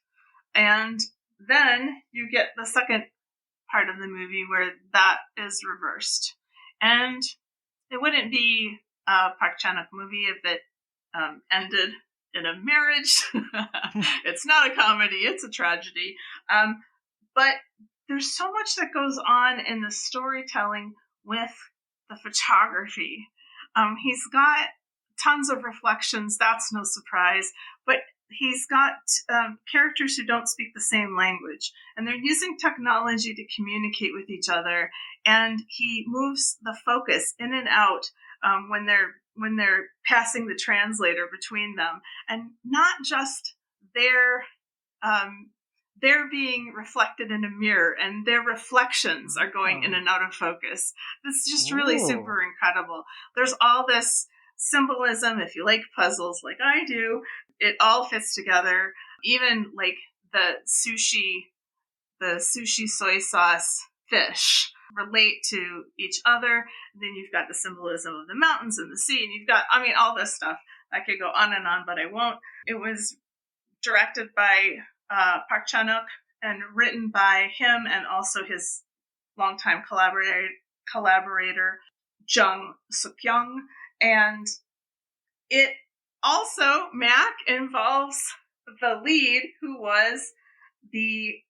And then you get the second part of the movie where that is reversed. And it wouldn't be a Park Chan-wook movie if it ended in a marriage. It's not a comedy, it's a tragedy. But there's so much that goes on in the storytelling with the photography. He's got tons of reflections, that's no surprise, but he's got characters who don't speak the same language, and they're using technology to communicate with each other, and he moves the focus in and out when they're passing the translator between them, and not just they're being reflected in a mirror, and their reflections are going in and out of focus. It's just really super incredible. There's all this symbolism, if you like puzzles like I do, it all fits together. Even like the sushi soy sauce fish relate to each other. And then you've got the symbolism of the mountains and the sea, and you've got, all this stuff. I could go on and on, but I won't. It was directed by Park Chan-wook and written by him and also his longtime collaborator Jung Suk-young. And it also, Mac, involves the lead, who was the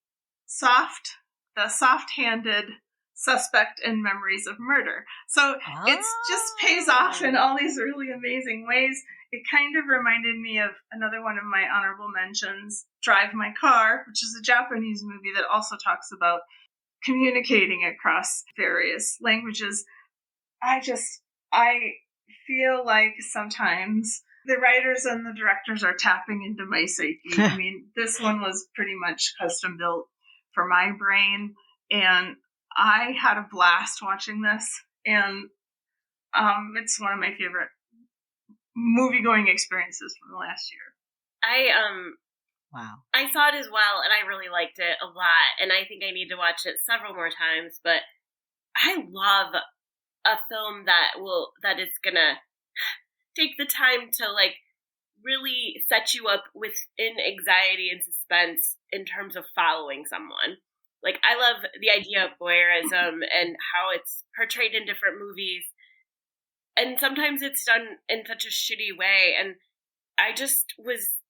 soft-handed suspect in Memories of Murder. So it just pays off in all these really amazing ways. It kind of reminded me of another one of my honorable mentions, Drive My Car, which is a Japanese movie that also talks about communicating across various languages. I feel like sometimes the writers and the directors are tapping into my psyche. This one was pretty much custom built for my brain, and I had a blast watching this, and it's one of my favorite movie-going experiences from the last year. Wow. I saw it as well, and I really liked it a lot, and I think I need to watch it several more times, but I love a film that is gonna take the time to, like, really set you up within anxiety and suspense in terms of following someone. Like, I love the idea of voyeurism and how it's portrayed in different movies, and sometimes it's done in such a shitty way, and I just was,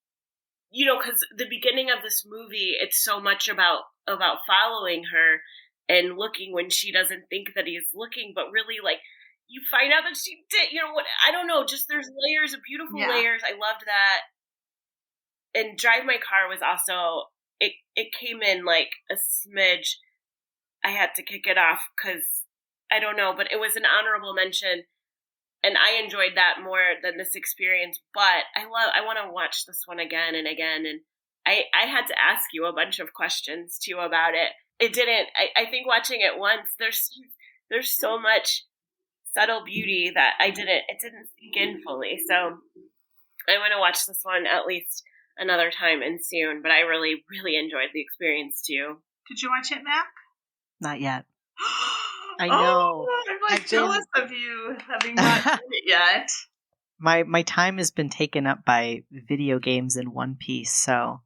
because the beginning of this movie, it's so much about following her and looking when she doesn't think that he's looking, but really, like, you find out that she did, what, I don't know, just there's layers of beautiful layers. I loved that. And Drive My Car was also, it came in like a smidge. I had to kick it off because, I don't know, but it was an honorable mention. And I enjoyed that more than this experience, but I want to watch this one again and again. And I had to ask you a bunch of questions too about it. It didn't, I think watching it once, there's so much subtle beauty that it didn't sink in fully. So I want to watch this one at least another time and soon, but I really, really enjoyed the experience too. Did you watch it, Mac? Not yet. I know. I'm jealous of you having not seen it yet. My time has been taken up by video games in One Piece, so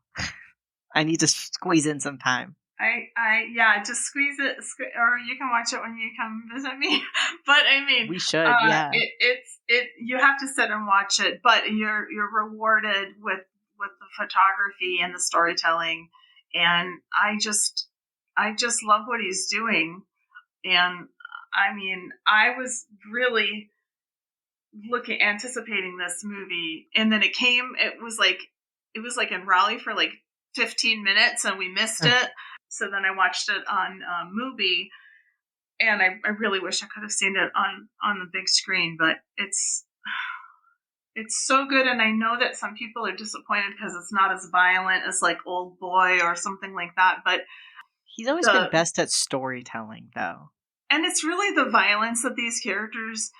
I need to squeeze in some time. Just squeeze it, or you can watch it when you come visit me. But we should, yeah. You have to sit and watch it, but you're rewarded with the photography and the storytelling, and I just love what he's doing. And I was really anticipating this movie, and then it was like in Raleigh for like 15 minutes, and we missed it. So then I watched it on Mubi, and I really wish I could have seen it on the big screen, but it's so good. And I know that some people are disappointed because it's not as violent as like Old Boy or something like that, but he's always been best at storytelling, though. And it's really the violence that these characters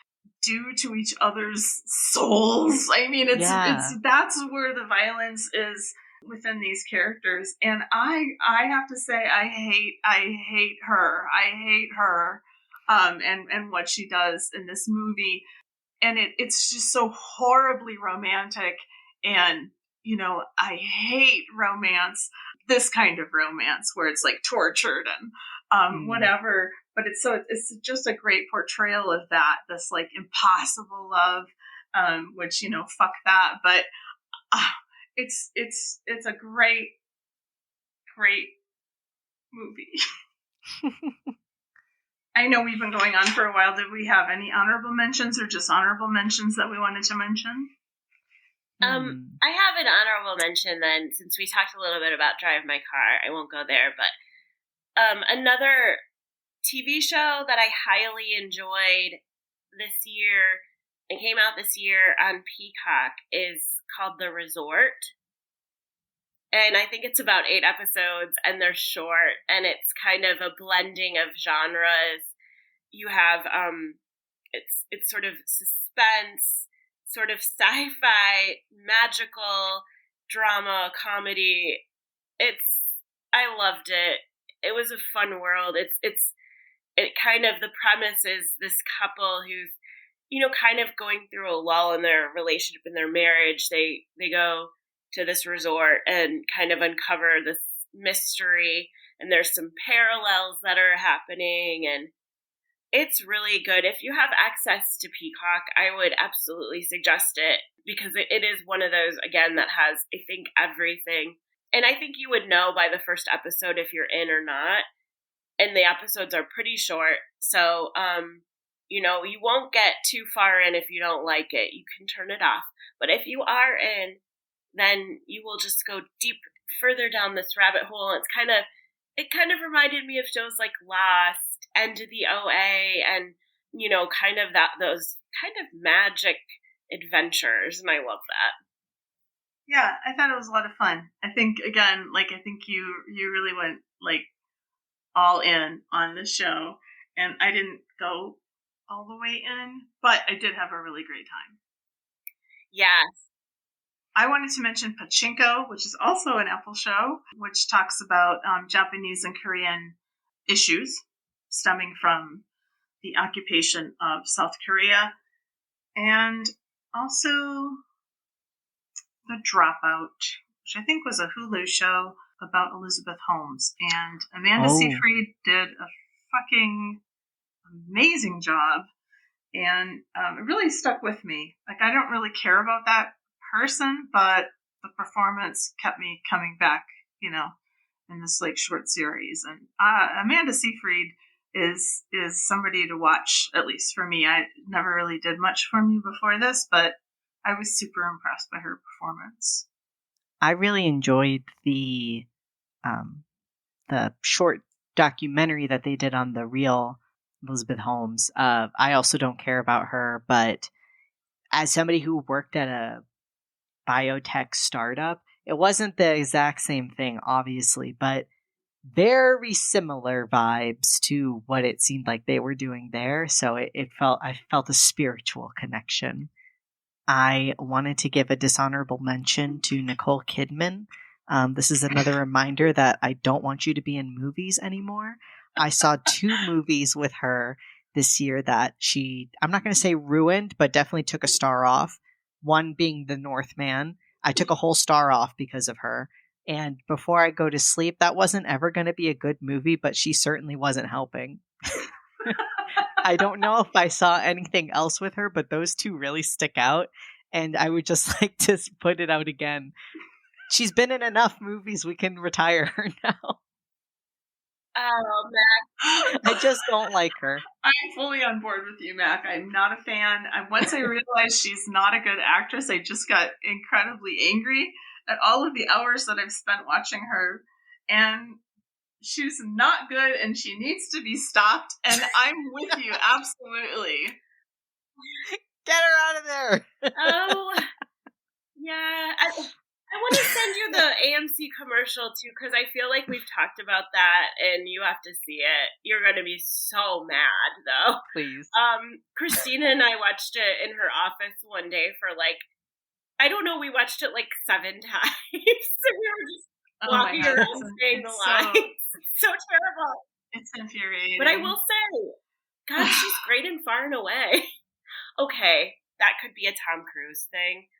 do to each other's souls. That's where the violence is within these characters. And I have to say, I hate her. I hate her, and what she does in this movie. And it's just so horribly romantic. And, I hate romance, this kind of romance where it's like tortured and whatever. But it's just a great portrayal of that, this like impossible love, which, fuck that. But it's a great movie. I know we've been going on for a while. Did we have any honorable mentions or just honorable mentions that we wanted to mention? I have an honorable mention then, since we talked a little bit about Drive My Car. I won't go there, but another TV show that I highly enjoyed this year, it came out this year on Peacock, is called The Resort. And I think it's about 8 episodes, and they're short, and it's kind of a blending of genres. You have, it's sort of suspense, sort of sci-fi, magical, drama, comedy. I loved it. It was a fun world. It's it kind of, the premise is this couple who's, you know, kind of going through a lull in their relationship, in their marriage. They go to this resort and kind of uncover this mystery, and there's some parallels that are happening, and it's really good. If you have access to Peacock, I would absolutely suggest it, because it is one of those, again, that has, I think, everything. And I think you would know by the first episode if you're in or not. And the episodes are pretty short, so you know, you won't get too far in if you don't like it. You can turn it off. But if you are in, then you will just go deep further down this rabbit hole. It kind of reminded me of shows like Lost, End of the OA, and, you know, kind of those kind of magic adventures, and I love that. Yeah, I thought it was a lot of fun. I think, again, like, I think you really went, like, all in on the show, and I didn't go all the way in, but I did have a really great time. Yes. I wanted to mention Pachinko, which is also an Apple show, which talks about Japanese and Korean issues stemming from the occupation of South Korea, and also The Dropout, which I think was a Hulu show about Elizabeth Holmes. And Amanda Seyfried did a fucking amazing job, and it really stuck with me. Like, I don't really care about that person, but the performance kept me coming back, you know, in this like short series. And Amanda Seyfried is somebody to watch, at least for me. I never really did much for me before this, but I was super impressed by her performance. I really enjoyed the short documentary that they did on the real Elizabeth Holmes. I also don't care about her, but as somebody who worked at a biotech startup, it wasn't the exact same thing, obviously, but very similar vibes to what it seemed like they were doing there. So I felt a spiritual connection. I wanted to give a dishonorable mention to Nicole Kidman. This is another reminder that I don't want you to be in movies anymore. I saw 2 movies with her this year that I'm not going to say ruined, but definitely took a star off. One being The Northman. I took a whole star off because of her. And before I go to sleep, that wasn't ever going to be a good movie, but she certainly wasn't helping. I don't know if I saw anything else with her, but those 2 really stick out. And I would just like to put it out again. She's been in enough movies. We can retire her now. Oh, Mac. I just don't like her. I'm fully on board with you, Mac. I'm not a fan. Once I realized she's not a good actress, I just got incredibly angry at all of the hours that I've spent watching her. And she's not good, and she needs to be stopped. And I'm with you, absolutely. Get her out of there. Oh, yeah. I want to send you the AMC commercial, too, because I feel like we've talked about that, and you have to see it. You're going to be so mad, though. Please. Christina and I watched it in her office one day for, like, I don't know, we watched it, like, 7 times. We were just walking around saying the lines. It's so terrible. It's infuriating. But I will say, God, she's great in Far and Away. Okay, that could be a Tom Cruise thing.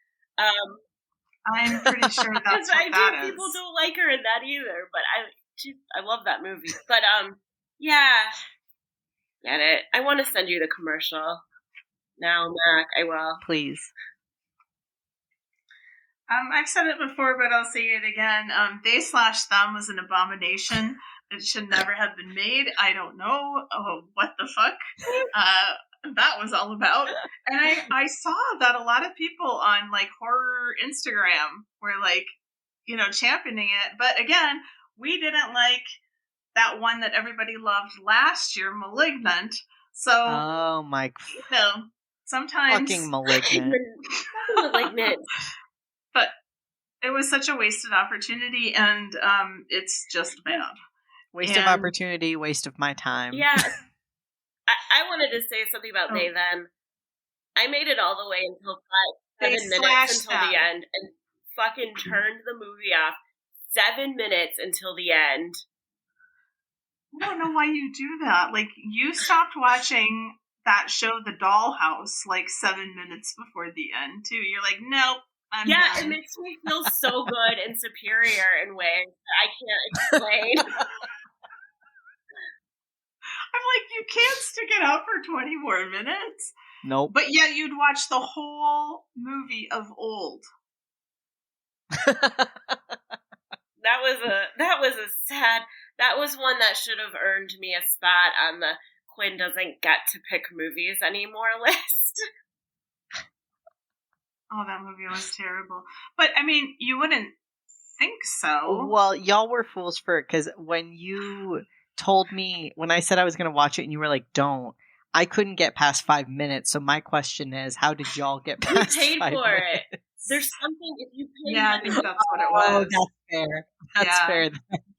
I'm pretty sure that's what that is. People don't like her in that either, but I love that movie. But yeah, get it. I want to send you the commercial now, Mac. I will. Please. I've said it before, but I'll say it again. They/Them was an abomination. It should never have been made. I don't know what the fuck that was all about. And I saw that a lot of people on like horror Instagram were like, you know, championing it. But again, we didn't like that one that everybody loved last year, Malignant. So, oh my, you know, sometimes fucking Malignant. Malignant. But it was such a wasted opportunity, and it's just bad. Waste of opportunity, waste of my time. Yeah. I wanted to say something about They Them. I made it all the way until 7 minutes until the end, and fucking turned the movie off 7 minutes until the end. I don't know why you do that. Like, you stopped watching that show, The Dollhouse, like 7 minutes before the end, too. You're like, nope, I'm done. It makes me feel so good and superior in ways that I can't explain. I'm like, you can't stick it out for 20 more minutes. Nope. But yet you'd watch the whole movie of Old. That was one that should have earned me a spot on the Quinn doesn't get to pick movies anymore list. Oh, that movie was terrible. But, I mean, you wouldn't think so. Well, y'all were fools for it, because when you told me, when I said I was going to watch it and you were like, don't, I couldn't get past 5 minutes. So my question is, how did y'all get past 5 minutes? You paid for it. There's something, if you pay I think that's what it was. Oh, that's fair. That's fair.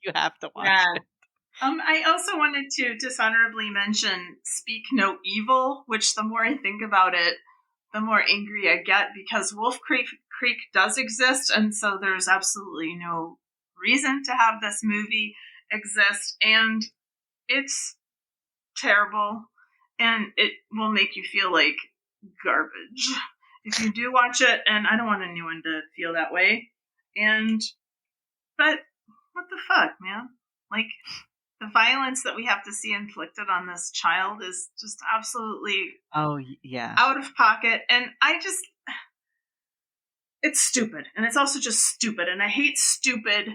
You have to watch it. I also wanted to dishonorably mention Speak No Evil, which the more I think about it, the more angry I get, because Wolf Creek does exist, and so there's absolutely no reason to have this movie exist, and it's terrible, and it will make you feel like garbage if you do watch it, and I don't want anyone to feel that way. But what the fuck, man? Like, the violence that we have to see inflicted on this child is just absolutely out of pocket. And it's stupid. And it's also just stupid. And I hate stupid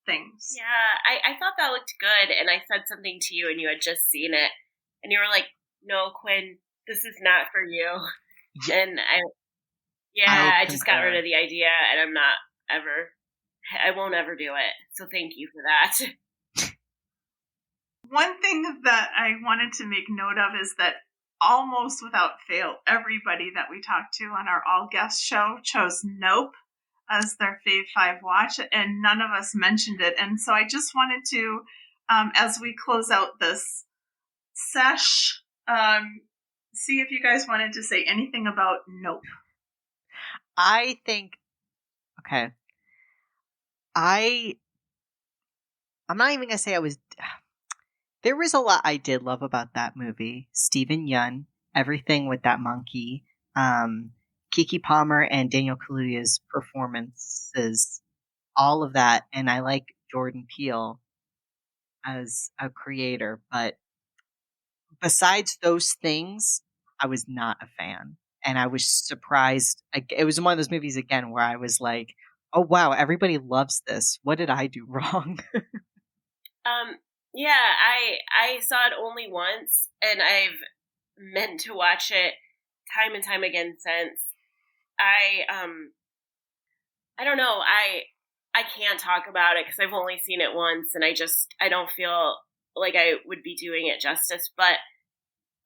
things. Yeah, I thought that looked good. And I said something to you and you had just seen it. And you were like, no, Quinn, this is not for you. And I just got rid of the idea. And I won't ever do it. So thank you for that. One thing that I wanted to make note of is that almost without fail, everybody that we talked to on our all-guest show chose Nope as their Fave 5 watch, and none of us mentioned it. And so I just wanted to, as we close out this sesh, see if you guys wanted to say anything about Nope. I think, okay, I'm not even going to say there was a lot I did love about that movie. Steven Yeun, everything with that monkey, Keke Palmer and Daniel Kaluuya's performances, all of that. And I like Jordan Peele as a creator. But besides those things, I was not a fan. And I was surprised. It was one of those movies, again, where I was like, oh, wow, everybody loves this. What did I do wrong? Yeah, I saw it only once, and I've meant to watch it time and time again since. I don't know, I can't talk about it because I've only seen it once, and I don't feel like I would be doing it justice, but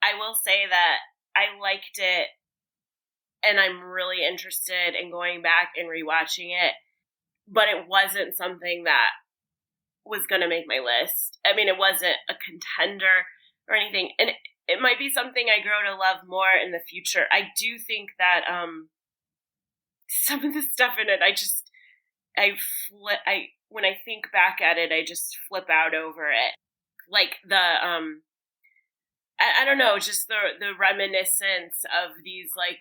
I will say that I liked it, and I'm really interested in going back and rewatching it, but it wasn't something that was going to make my list. I mean, it wasn't a contender or anything. And it might be something I grow to love more in the future. I do think that some of the stuff in it, when I think back at it, I just flip out over it. Like the, I don't know, just the reminiscence of these, like,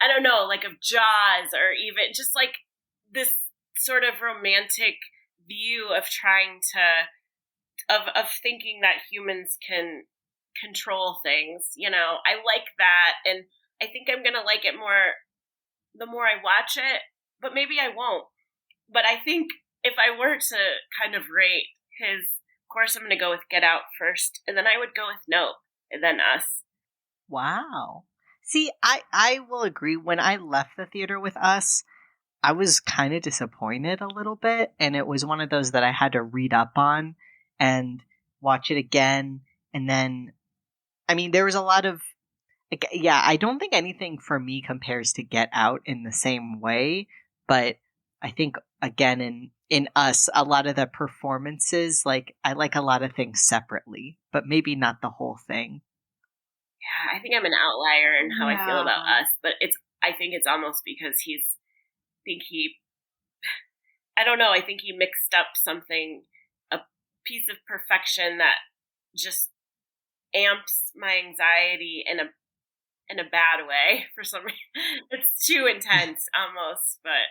I don't know, like of Jaws, or even just like this sort of romantic view of trying to of thinking that humans can control things, you know. I like that, and I think I'm gonna like it more the more I watch it, but maybe I won't. But I think if I were to kind of rate his, of course I'm gonna go with Get Out first, and then I would go with Nope, and then Us. Wow. See, I will agree. When I left the theater with Us, I was kind of disappointed a little bit, and it was one of those that I had to read up on and watch it again. And then, I mean, there was a lot of, I don't think anything for me compares to Get Out in the same way, but I think, again, in Us, a lot of the performances, like, I like a lot of things separately, but maybe not the whole thing. Yeah, I think I'm an outlier in how I feel about Us, but I think it's almost because I don't know, I think he mixed up something, a piece of perfection that just amps my anxiety in a bad way for some reason. It's too intense almost, but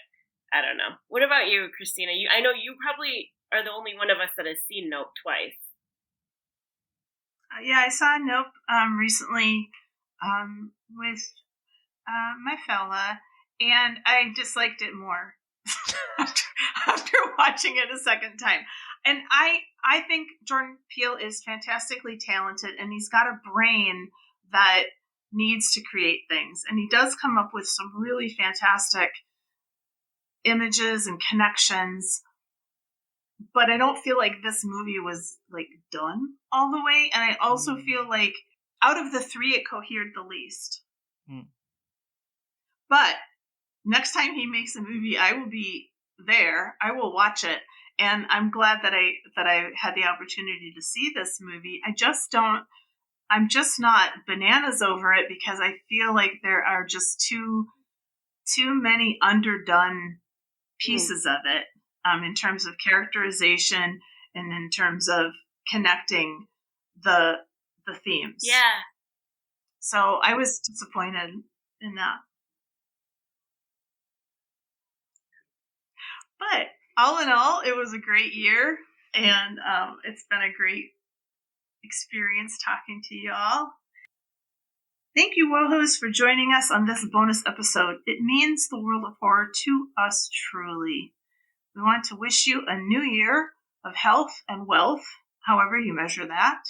I don't know. What about you, Christina? I know you probably are the only one of us that has seen Nope twice. Yeah, I saw Nope recently with my fella, and I disliked it more after watching it a second time. And I think Jordan Peele is fantastically talented, and he's got a brain that needs to create things. And he does come up with some really fantastic images and connections. But I don't feel like this movie was like done all the way. And I also feel like out of the three, it cohered the least. But next time he makes a movie, I will be there. I will watch it. And I'm glad that I had the opportunity to see this movie. I'm just not bananas over it because I feel like there are just too many underdone pieces of it. In terms of characterization and in terms of connecting the themes. Yeah. So I was disappointed in that. But all in all, it was a great year, and it's been a great experience talking to y'all. Thank you, WoHos, for joining us on this bonus episode. It means the world of horror to us truly. We want to wish you a new year of health and wealth, however you measure that,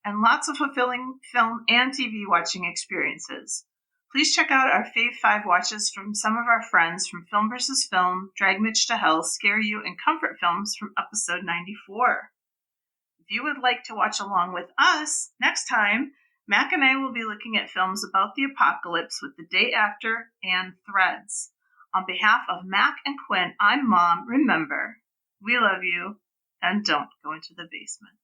and lots of fulfilling film and TV watching experiences. Please check out our Fave 5 watches from some of our friends from Film vs. Film, Drag Mitch to Hell, Scare You, and Comfort Films from episode 94. If you would like to watch along with us, next time, Mac and I will be looking at films about the apocalypse with The Day After and Threads. On behalf of Mac and Quinn, I'm Mom. Remember, we love you, and don't go into the basement.